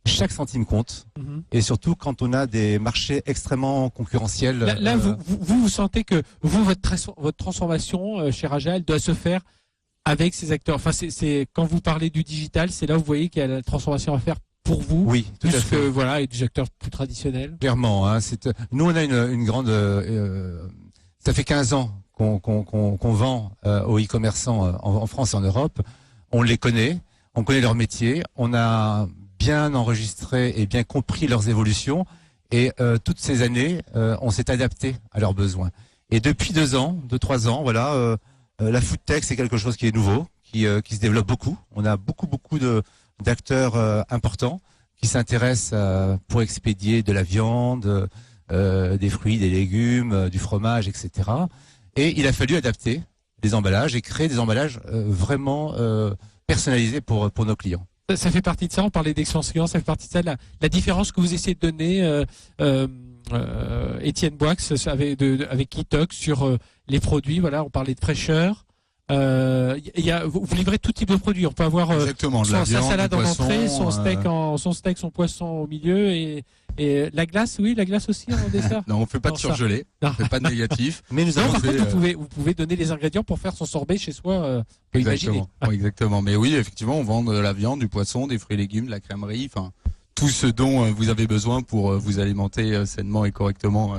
chaque centime compte. Et surtout quand on a des marchés extrêmement concurrentiels. Là, vous sentez que votre transformation chez Raja, elle doit se faire avec ces acteurs. Enfin, c'est quand vous parlez du digital, c'est là où vous voyez qu'il y a la transformation à faire pour vous. Oui, tout à fait. Voilà, et des acteurs plus traditionnels. Clairement, nous on a une grande. Ça fait 15 ans qu'on vend aux e-commerçants en France et en Europe. On les connaît, on connaît leur métier, on a bien enregistré et bien compris leurs évolutions. Et toutes ces années, on s'est adapté à leurs besoins. Et depuis 2-3 ans, voilà. La food tech, c'est quelque chose qui est nouveau, qui se développe beaucoup. On a beaucoup d'acteurs importants qui s'intéressent pour expédier de la viande, des fruits, des légumes, du fromage, etc. Et il a fallu adapter les emballages et créer des emballages vraiment personnalisés pour nos clients. Ça fait partie de ça, on parlait d'expérience client, ça fait partie de ça, la différence que vous essayez de donner, Étienne Boix avec Kitok sur les produits, voilà, on parlait de fraîcheur. Vous livrez tout type de produits. On peut avoir sa salade en entrée, son steak, son poisson au milieu et la glace. Oui, la glace aussi en dessert. Non, on fait pas de surgelé, on fait pas de négatif. Mais par contre, vous pouvez donner les ingrédients pour faire son sorbet chez soi. Exactement. Exactement. Mais oui, effectivement, on vend de la viande, du poisson, des fruits et légumes, de la crèmerie, enfin tout ce dont vous avez besoin pour vous alimenter sainement et correctement.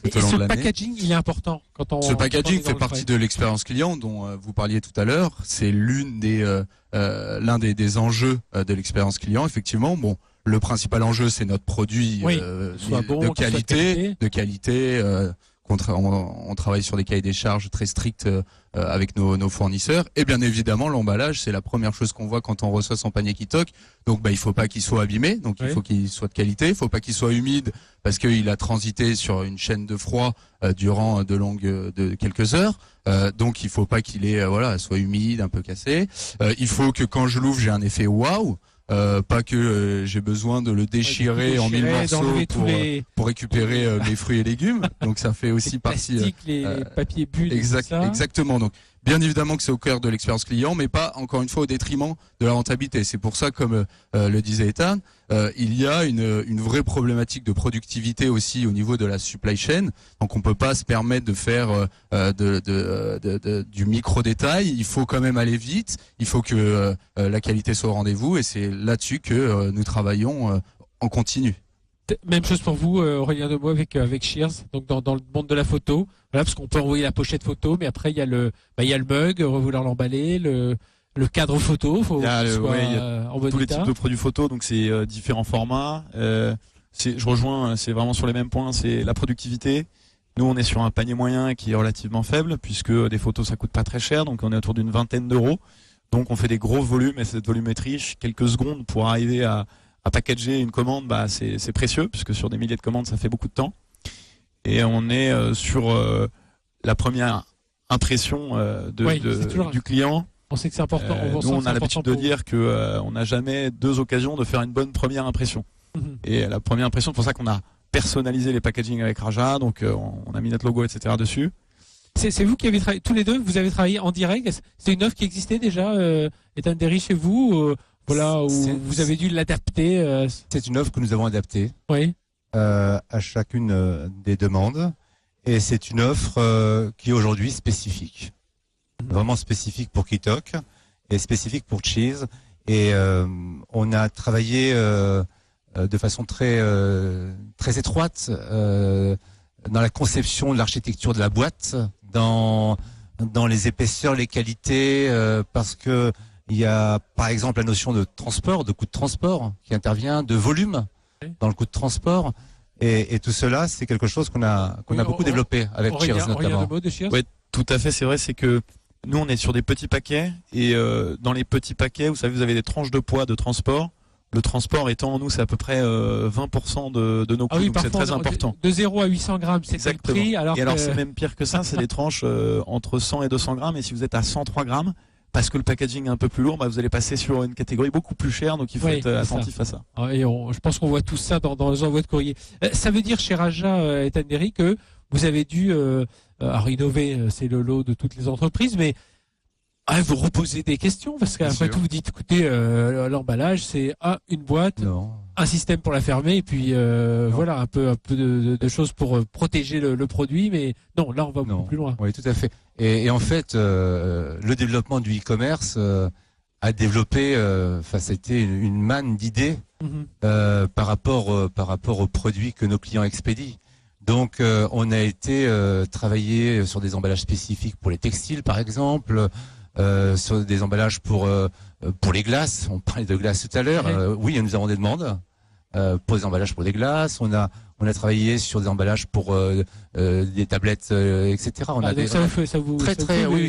Et ce packaging, il est important Ce packaging fait partie de l'expérience client dont vous parliez tout à l'heure. C'est l'un des enjeux de l'expérience client. Effectivement, bon, le principal enjeu, c'est notre produit de qualité. On travaille sur des cahiers des charges très stricts avec nos fournisseurs. Et bien évidemment, l'emballage, c'est la première chose qu'on voit quand on reçoit son panier Kitok. Donc, il faut pas qu'il soit abîmé. Donc, il faut qu'il soit de qualité. Il faut pas qu'il soit humide parce qu'il a transité sur une chaîne de froid durant de quelques heures. Donc, il faut pas qu'il soit humide, un peu cassé. Il faut que quand je l'ouvre, j'ai un effet waouh. Pas que j'ai besoin de le déchirer en 1000 morceaux pour récupérer mes fruits et légumes. Donc ça fait aussi partie. Les papiers bulles. Exactement. Donc Bien évidemment que c'est au cœur de l'expérience client, mais pas encore une fois au détriment de la rentabilité. C'est pour ça, comme le disait Ethan, il y a une vraie problématique de productivité aussi au niveau de la supply chain. Donc on peut pas se permettre de faire du micro détail. Il faut quand même aller vite. Il faut que la qualité soit au rendez-vous, et c'est là-dessus que nous travaillons en continu. Même chose pour vous, Aurélien Demeaux, avec Shears, donc dans le monde de la photo. Voilà, parce qu'on peut envoyer la pochette photo, mais après il y a le mug, vouloir l'emballer, le cadre photo, faut qu'il soit en bon tous les état. types de produits photo, donc c'est différents formats. Je rejoins, c'est vraiment sur les mêmes points, c'est la productivité. Nous, on est sur un panier moyen qui est relativement faible, puisque des photos ça coûte pas très cher, donc on est autour d'une vingtaine d'euros. Donc on fait des gros volumes, et cette volumétrie, quelques secondes pour arriver à packager une commande, c'est précieux, puisque sur des milliers de commandes, ça fait beaucoup de temps. Et on est sur la première impression du client. On sait que c'est important. Nous, on a l'habitude de dire que on n'a jamais deux occasions de faire une bonne première impression. Et la première impression, c'est pour ça qu'on a personnalisé les packaging avec Raja, donc on a mis notre logo, etc. dessus. C'est vous qui avez travaillé, tous les deux, vous avez travaillé en direct. C'est une offre qui existait déjà, Ethan Derry, chez vous voilà, où vous avez dû l'adapter. C'est une offre que nous avons adaptée à chacune des demandes, et c'est une offre qui est aujourd'hui spécifique, vraiment spécifique pour Kitok et spécifique pour Cheese. Et on a travaillé de façon très étroite dans la conception de l'architecture de la boîte, dans les épaisseurs, les qualités, parce que il y a par exemple la notion de transport, de coût de transport qui intervient, de volume dans le coût de transport, et tout cela c'est quelque chose qu'on a beaucoup développé avec Cheers notamment. Oui, tout à fait, c'est vrai, c'est que nous on est sur des petits paquets, et dans les petits paquets, vous savez, vous avez des tranches de poids de transport. Le transport étant, nous, c'est à peu près 20% de nos coûts, donc c'est très important. De 0 à 800 grammes, c'est le prix. Alors c'est même pire que ça, c'est des tranches entre 100 et 200 grammes, et si vous êtes à 103 grammes, parce que le packaging est un peu plus lourd, vous allez passer sur une catégorie beaucoup plus chère, donc il faut être attentif à ça. Et je pense qu'on voit tout ça dans les envois de courrier. Ça veut dire, chez Raja et Ethan Derry, que vous avez dû innover, c'est le lot de toutes les entreprises, mais vous reposez des questions, parce qu'après tout vous dites, écoutez, l'emballage c'est une boîte, un système pour la fermer, et puis voilà, un peu de choses pour protéger le produit, mais non, là on va beaucoup plus loin. Oui, tout à fait. Et en fait, le développement du e-commerce a développé, c'était une manne d'idées par rapport aux produits que nos clients expédient. Donc on a été travailler sur des emballages spécifiques pour les textiles, par exemple. Sur des emballages pour les glaces, on parlait de glaces tout à l'heure. Oui, nous avons des demandes pour des emballages pour des glaces. On a travaillé sur des emballages pour des tablettes, etc. On a oui,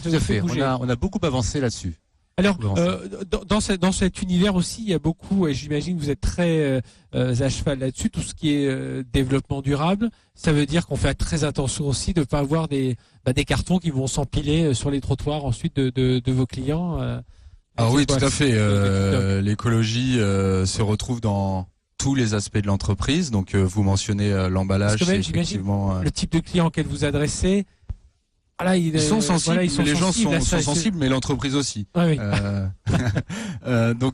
tout à fait. On a beaucoup avancé là-dessus. Alors, dans cet univers aussi, il y a beaucoup, et j'imagine que vous êtes très à cheval là-dessus, tout ce qui est développement durable. Ça veut dire qu'on fait très attention aussi de ne pas avoir des cartons qui vont s'empiler sur les trottoirs ensuite de vos clients. Oui, tout à fait. L'écologie se retrouve dans tous les aspects de l'entreprise. Donc, vous mentionnez l'emballage. Parce que même, effectivement, le type de client auquel vous adressez. Ils sont sensibles, les gens sont sensibles, mais l'entreprise aussi. Donc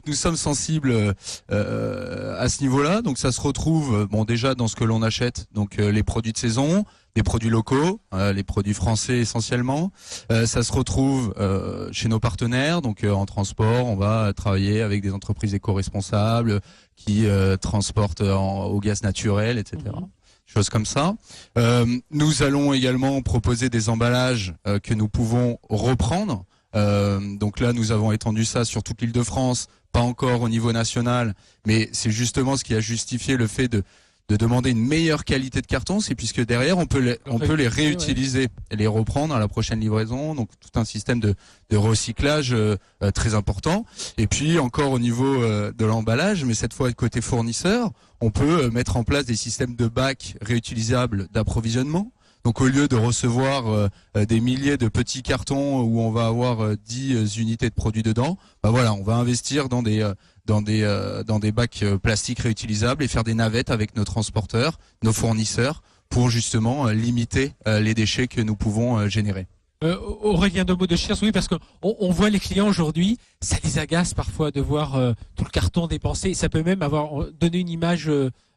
nous sommes sensibles à ce niveau-là. Donc ça se retrouve déjà dans ce que l'on achète, donc les produits de saison, les produits locaux, les produits français essentiellement. Ça se retrouve chez nos partenaires, donc en transport, on va travailler avec des entreprises éco-responsables qui transportent au gaz naturel, etc. Choses comme ça. Nous allons également proposer des emballages que nous pouvons reprendre. Donc là, nous avons étendu ça sur toute l'Île-de-France, pas encore au niveau national, mais c'est justement ce qui a justifié le fait de demander une meilleure qualité de carton, c'est puisque derrière on peut les réutiliser et les reprendre à la prochaine livraison. Donc tout un système de recyclage très important. Et puis encore au niveau de l'emballage, mais cette fois côté fournisseur, on peut mettre en place des systèmes de bacs réutilisables d'approvisionnement. Donc au lieu de recevoir des milliers de petits cartons où on va avoir 10 unités de produits dedans, on va investir dans des bacs plastiques réutilisables et faire des navettes avec nos transporteurs, nos fournisseurs, pour justement limiter les déchets que nous pouvons générer. Aurélien Demeaux de Cheers, oui, parce que on voit les clients aujourd'hui, ça les agace parfois de voir tout le carton dépensé, et ça peut même avoir donné une image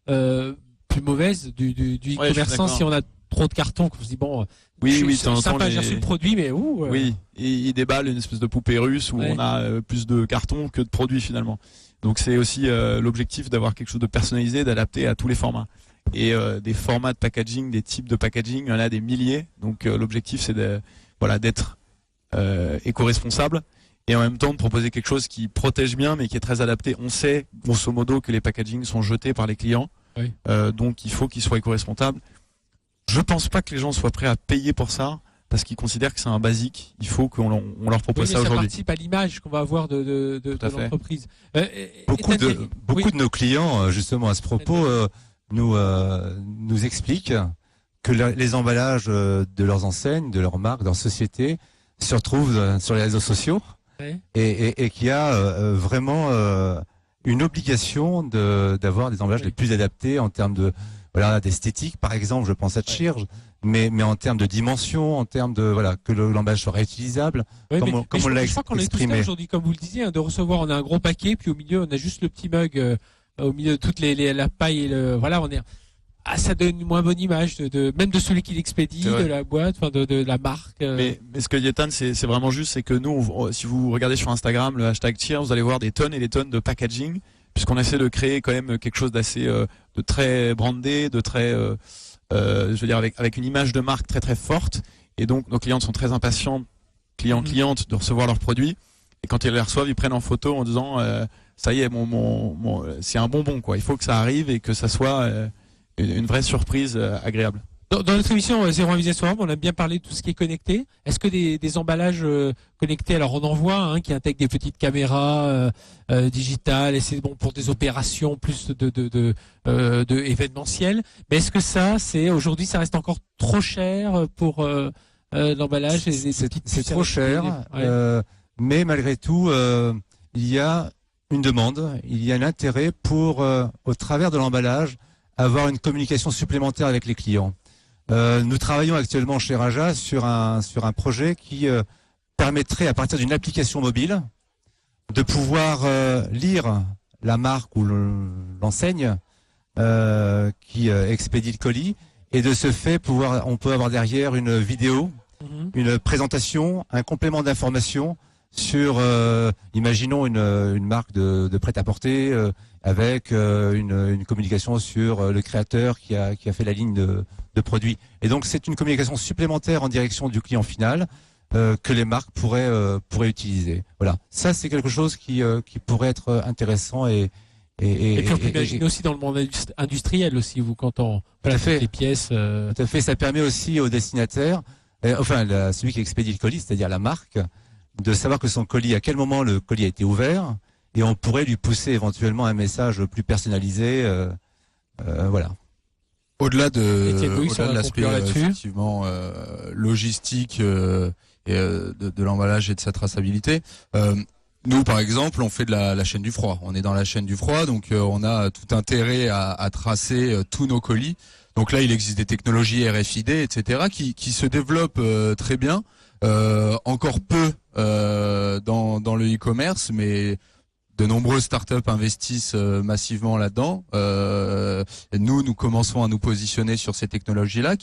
plus mauvaise du e-commerçant si on a trop de cartons, qu'on se dit bon, oui, c'est sympa, j'ai reçu le produit, mais oui, il déballe une espèce de poupée russe où on a plus de cartons que de produits finalement. Donc c'est aussi l'objectif d'avoir quelque chose de personnalisé, d'adapter à tous les formats. Et des formats de packaging, des types de packaging, il y en a des milliers. Donc l'objectif c'est d'être éco-responsable et en même temps de proposer quelque chose qui protège bien mais qui est très adapté. On sait grosso modo que les packagings sont jetés par les clients, donc il faut qu'ils soient éco-responsables. Je pense pas que les gens soient prêts à payer pour ça parce qu'ils considèrent que c'est un basique. Il faut qu'on leur propose ça aujourd'hui. Ça participe à l'image qu'on va avoir de l'entreprise. Beaucoup de nos clients, justement à ce propos, nous expliquent que les emballages de leurs enseignes, de leurs marques, de leurs sociétés se retrouvent sur les réseaux sociaux et qu'il y a vraiment une obligation d'avoir des emballages les plus adaptés en termes d'esthétique, par exemple, je pense à Cheers, mais en termes de dimension, en termes de que l'emballage soit réutilisable, comme on l'a exprimé. Je crois qu'on est tous là aujourd'hui, comme vous le disiez, de recevoir, on a un gros paquet, puis au milieu on a juste le petit mug, au milieu de toutes la paille et ça donne une moins bonne image même de celui qui l'expédie, de la boîte, de la marque. Mais ce que dit Ethan, c'est vraiment juste, c'est que nous, si vous regardez sur Instagram le hashtag Cheers, vous allez voir des tonnes et des tonnes de packaging, puisqu'on essaie de créer quand même quelque chose d'assez de très brandé, de très je veux dire avec une image de marque très très forte, et donc nos clientes sont très impatientes, clientes de recevoir leurs produits, et quand ils les reçoivent, ils prennent en photo en disant ça y est, c'est un bonbon quoi, il faut que ça arrive et que ça soit une vraie surprise agréable. Dans notre émission 01 Business Forum, on a bien parlé de tout ce qui est connecté. Est-ce que des emballages connectés, alors on en voit qui intègrent des petites caméras digitales, et c'est bon pour des opérations plus de événementiel. Mais est-ce que c'est aujourd'hui, ça reste encore trop cher pour l'emballage? C'est trop cher, mais malgré tout, il y a une demande, il y a un intérêt pour, au travers de l'emballage, avoir une communication supplémentaire avec les clients. Nous travaillons actuellement chez Raja sur un projet qui permettrait, à partir d'une application mobile, de pouvoir lire la marque ou l'enseigne qui expédie le colis, et de ce fait on peut avoir derrière une vidéo, une présentation, un complément d'information sur, imaginons une marque de prêt-à-porter avec une communication sur le créateur qui a fait la ligne de produits. Et donc c'est une communication supplémentaire en direction du client final que les marques pourraient utiliser. Voilà, ça c'est quelque chose qui pourrait être intéressant et puis on peut imaginer aussi dans le monde industriel aussi, quand on fait les pièces. Tout à fait, ça permet aussi au destinataire, celui qui expédie le colis, c'est-à-dire la marque, de savoir que son colis, à quel moment le colis a été ouvert, et on pourrait lui pousser éventuellement un message plus personnalisé. Voilà. Au-delà de l'aspect effectivement logistique et de l'emballage et de sa traçabilité, nous par exemple on fait de la chaîne du froid. On est dans la chaîne du froid, donc on a tout intérêt à tracer tous nos colis. Donc là il existe des technologies RFID, etc. qui se développent très bien, encore peu dans le e-commerce, mais de nombreuses startups investissent massivement là-dedans. Nous commençons à nous positionner sur ces technologies-là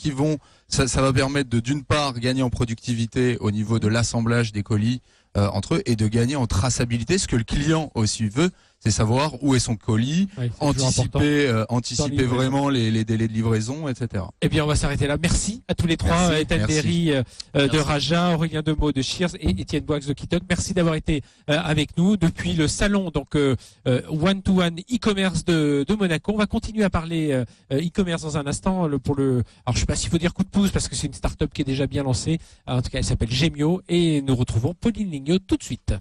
ça va permettre d'une part gagner en productivité au niveau de l'assemblage des colis entre eux, et de gagner en traçabilité. Ce que le client aussi veut, c'est savoir où est son colis, anticiper vraiment les délais de livraison, etc. Eh bien, on va s'arrêter là. Merci à tous les trois, Ethan Derry de Raja, Aurélien Demeaux de Cheers et Étienne Boix de Kitok. Merci d'avoir été avec nous depuis le salon One-to-One e-commerce de Monaco. On va continuer à parler e-commerce dans un instant. Alors je sais pas s'il faut dire coup de pouce parce que c'est une start-up qui est déjà bien lancée. En tout cas, elle s'appelle Gemio, et nous retrouvons Pauline Lignot tout de suite.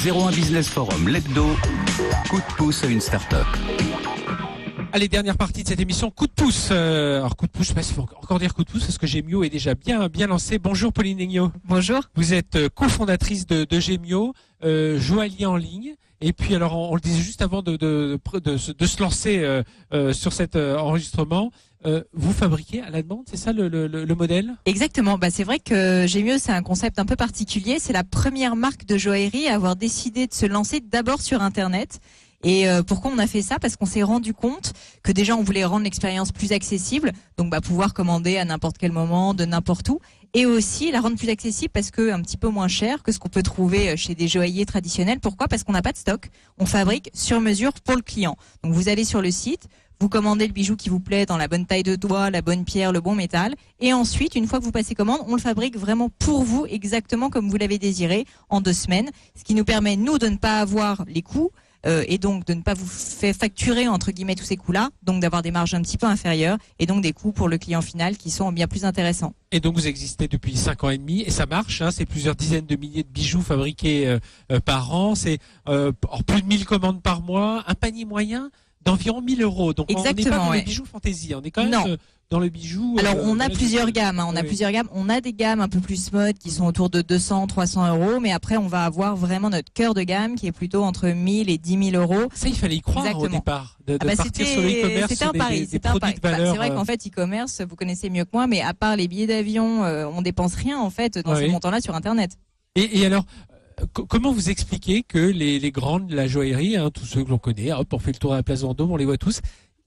01 Business Forum, l'hebdo, coup de pouce à une start-up. Allez, dernière partie de cette émission, coup de pouce. Alors coup de pouce, je sais pas s'il faut encore dire coup de pouce parce que Gemio est déjà bien lancé. Bonjour Pauline Lignot. Bonjour. Vous êtes cofondatrice de Gemio, joaillier en ligne. Et puis alors on le disait juste avant de se lancer sur cet enregistrement, vous fabriquez à la demande, c'est ça le modèle? Exactement. C'est vrai que Gemio, c'est un concept un peu particulier. C'est la première marque de joaillerie à avoir décidé de se lancer d'abord sur Internet. Et pourquoi on a fait ça? Parce qu'on s'est rendu compte que déjà on voulait rendre l'expérience plus accessible, donc pouvoir commander à n'importe quel moment, de n'importe où, et aussi la rendre plus accessible parce que un petit peu moins cher que ce qu'on peut trouver chez des joailliers traditionnels. Pourquoi? Parce qu'on n'a pas de stock, on fabrique sur mesure pour le client. Donc vous allez sur le site, vous commandez le bijou qui vous plaît dans la bonne taille de doigt, la bonne pierre, le bon métal, et ensuite une fois que vous passez commande, on le fabrique vraiment pour vous exactement comme vous l'avez désiré en 2 semaines, ce qui nous permet nous de ne pas avoir les coûts. Et donc de ne pas vous faire facturer entre guillemets tous ces coûts-là, donc d'avoir des marges un petit peu inférieures et donc des coûts pour le client final qui sont bien plus intéressants. Et donc vous existez depuis 5 ans et demi et ça marche, hein, c'est plusieurs dizaines de milliers de bijoux fabriqués par an, c'est plus de 1000 commandes par mois, un panier moyen d'environ 1000 €. Donc exactement, on n'est pas dans les bijoux fantaisie, on est quand même dans le bijou. Alors on a plusieurs gammes, on a plusieurs gammes. On a des gammes un peu plus mode qui sont autour de 200-300 €, mais après on va avoir vraiment notre cœur de gamme qui est plutôt entre 1000 et 10 000 €. Ça, il fallait y croire au départ, de partir sur le e-commerce, c'était un pari, des produits de valeur. C'est vrai qu'en fait e-commerce, vous connaissez mieux que moi, mais à part les billets d'avion, on dépense rien en fait dans ces montants-là sur Internet. Et alors, comment vous expliquez que les grandes de la joaillerie, hein, tous ceux que l'on connaît, hop, on fait le tour à la place Vendôme, on les voit tous,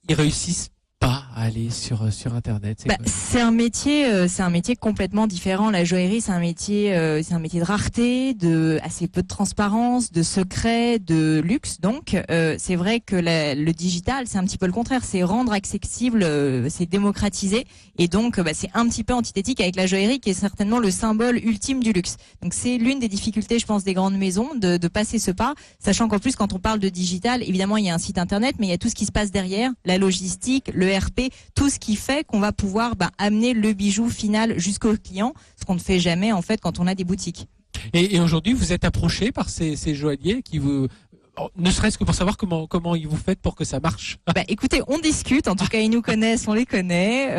ils réussissent pas à aller sur Internet? C'est un métier complètement différent. La joaillerie, c'est un métier de rareté, de assez peu de transparence, de secret, de luxe. Donc, c'est vrai que le digital, c'est un petit peu le contraire. C'est rendre accessible, c'est démocratiser. Et donc, c'est un petit peu antithétique avec la joaillerie qui est certainement le symbole ultime du luxe. Donc, c'est l'une des difficultés, je pense, des grandes maisons de passer ce pas. Sachant qu'en plus, quand on parle de digital, évidemment, il y a un site internet, mais il y a tout ce qui se passe derrière, la logistique, le RP, tout ce qui fait qu'on va pouvoir amener le bijou final jusqu'au client, ce qu'on ne fait jamais en fait quand on a des boutiques. Et aujourd'hui, vous êtes approché par ces joailliers qui vous, ne serait-ce que pour savoir comment ils vous faites pour que ça marche? Écoutez, on discute. En tout cas, ils nous connaissent, on les connaît.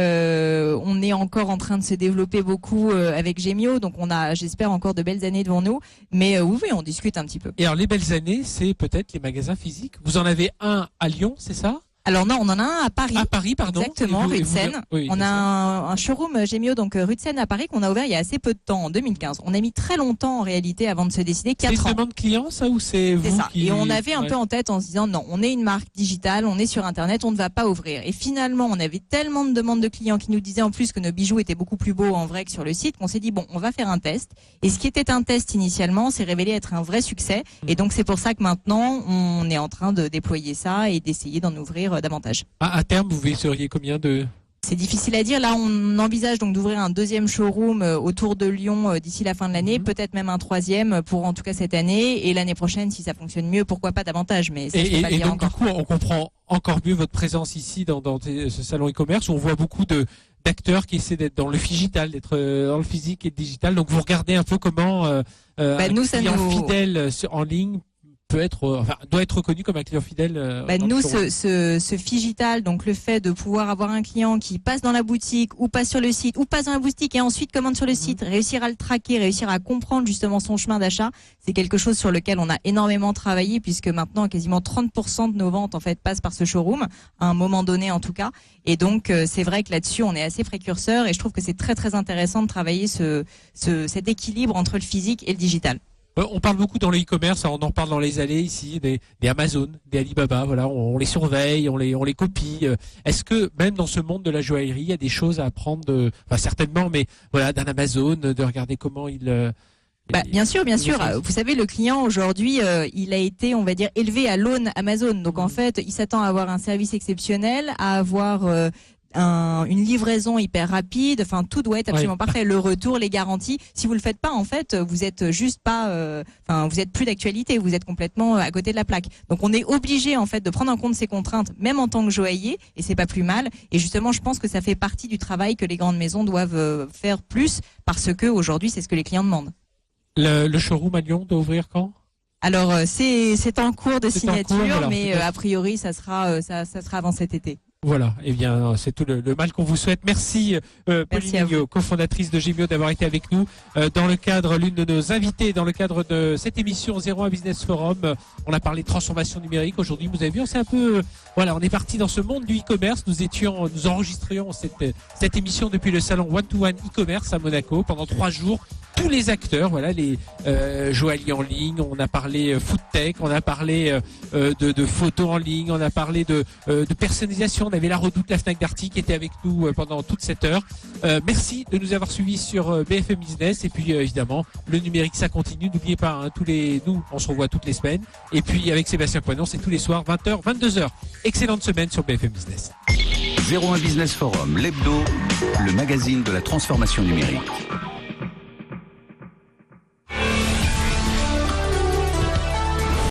On est encore en train de se développer beaucoup avec Gemio, donc on a, j'espère, encore de belles années devant nous. Mais oui, on discute un petit peu. Et alors, les belles années, c'est peut-être les magasins physiques. Vous en avez un à Lyon, c'est ça? Alors non, on en a un à Paris. À Paris, pardon. Exactement, rue de Seine. On a un showroom Gemio, donc rue de Seine à Paris, qu'on a ouvert il y a assez peu de temps, en 2015. On a mis très longtemps en réalité avant de se décider, 4 ans. C'est une demande client, ça, ou c'est vous ça. Qui... Et on avait un peu en tête en se disant, non, on est une marque digitale, on est sur Internet, on ne va pas ouvrir. Et finalement, on avait tellement de demandes de clients qui nous disaient en plus que nos bijoux étaient beaucoup plus beaux en vrai que sur le site, qu'on s'est dit, bon, on va faire un test. Et ce qui était un test initialement s'est révélé être un vrai succès. Et donc, c'est pour ça que maintenant, on est en train de déployer ça et d'essayer d'en ouvrir davantage. À terme, vous viseriez combien de... C'est difficile à dire. Là, on envisage donc d'ouvrir un 2e showroom autour de Lyon d'ici la fin de l'année, peut-être même un 3e pour en tout cas cette année, et l'année prochaine, si ça fonctionne mieux, pourquoi pas davantage. Mais ça, je peux pas le dire donc encore. Du coup, on comprend encore mieux votre présence ici dans ce salon e-commerce où on voit beaucoup d'acteurs qui essaient d'être dans le digital, d'être dans le physique et le digital. Donc vous regardez un peu comment un client fidèle en ligne doit être reconnu comme un client fidèle. Nous, ce Figital, donc le fait de pouvoir avoir un client qui passe dans la boutique ou passe sur le site ou passe dans la boutique et ensuite commande sur le site, réussir à le traquer, réussir à comprendre justement son chemin d'achat, c'est quelque chose sur lequel on a énormément travaillé puisque maintenant quasiment 30% de nos ventes en fait passent par ce showroom à un moment donné en tout cas. Et donc c'est vrai que là-dessus on est assez précurseur et je trouve que c'est très très intéressant de travailler cet équilibre entre le physique et le digital. On parle beaucoup dans le e-commerce, on en parle dans les allées ici, des Amazon, des Alibaba, voilà, on les surveille, on les copie. Est-ce que même dans ce monde de la joaillerie, il y a des choses à apprendre, certainement, mais voilà, d'un Amazon, de regarder comment il... Bien sûr. Vous savez, le client aujourd'hui, il a été, on va dire, élevé à l'aune Amazon. Donc en fait, il s'attend à avoir un service exceptionnel, à avoir une livraison hyper rapide. Enfin, tout doit être absolument parfait. Le retour, les garanties. Si vous le faites pas, en fait, vous êtes juste pas. Vous êtes plus d'actualité. Vous êtes complètement à côté de la plaque. Donc on est obligé en fait de prendre en compte ces contraintes, même en tant que joaillier, et c'est pas plus mal. Et justement, je pense que ça fait partie du travail que les grandes maisons doivent faire plus parce que aujourd'hui, c'est ce que les clients demandent. Le showroom à Lyon doit ouvrir quand? Alors c'est en cours de signature, mais a priori ça sera avant cet été. Voilà, eh bien, c'est tout le mal qu'on vous souhaite. Merci, Pauline Mignot, cofondatrice de Gemio, d'avoir été avec nous dans le cadre, l'une de nos invitées dans le cadre de cette émission 01 Business Forum. On a parlé de transformation numérique. Aujourd'hui, vous avez vu, c'est un peu, voilà, on est parti dans ce monde du e-commerce. Nous enregistrions cette émission depuis le salon One to One e-commerce à Monaco pendant 3 jours. Tous les acteurs, voilà, les joailliers en ligne, on a parlé food tech, on a parlé de photos en ligne, on a parlé de personnalisation. On avait la Redoute, la Fnac Darty qui était avec nous pendant toute cette heure. Merci de nous avoir suivis sur BFM Business. Et puis évidemment, le numérique, ça continue. N'oubliez pas, hein, nous, on se revoit toutes les semaines. Et puis avec Sébastien Poinon, c'est tous les soirs, 20h, 22h. Excellente semaine sur BFM Business. 01 Business Forum, l'hebdo, le magazine de la transformation numérique.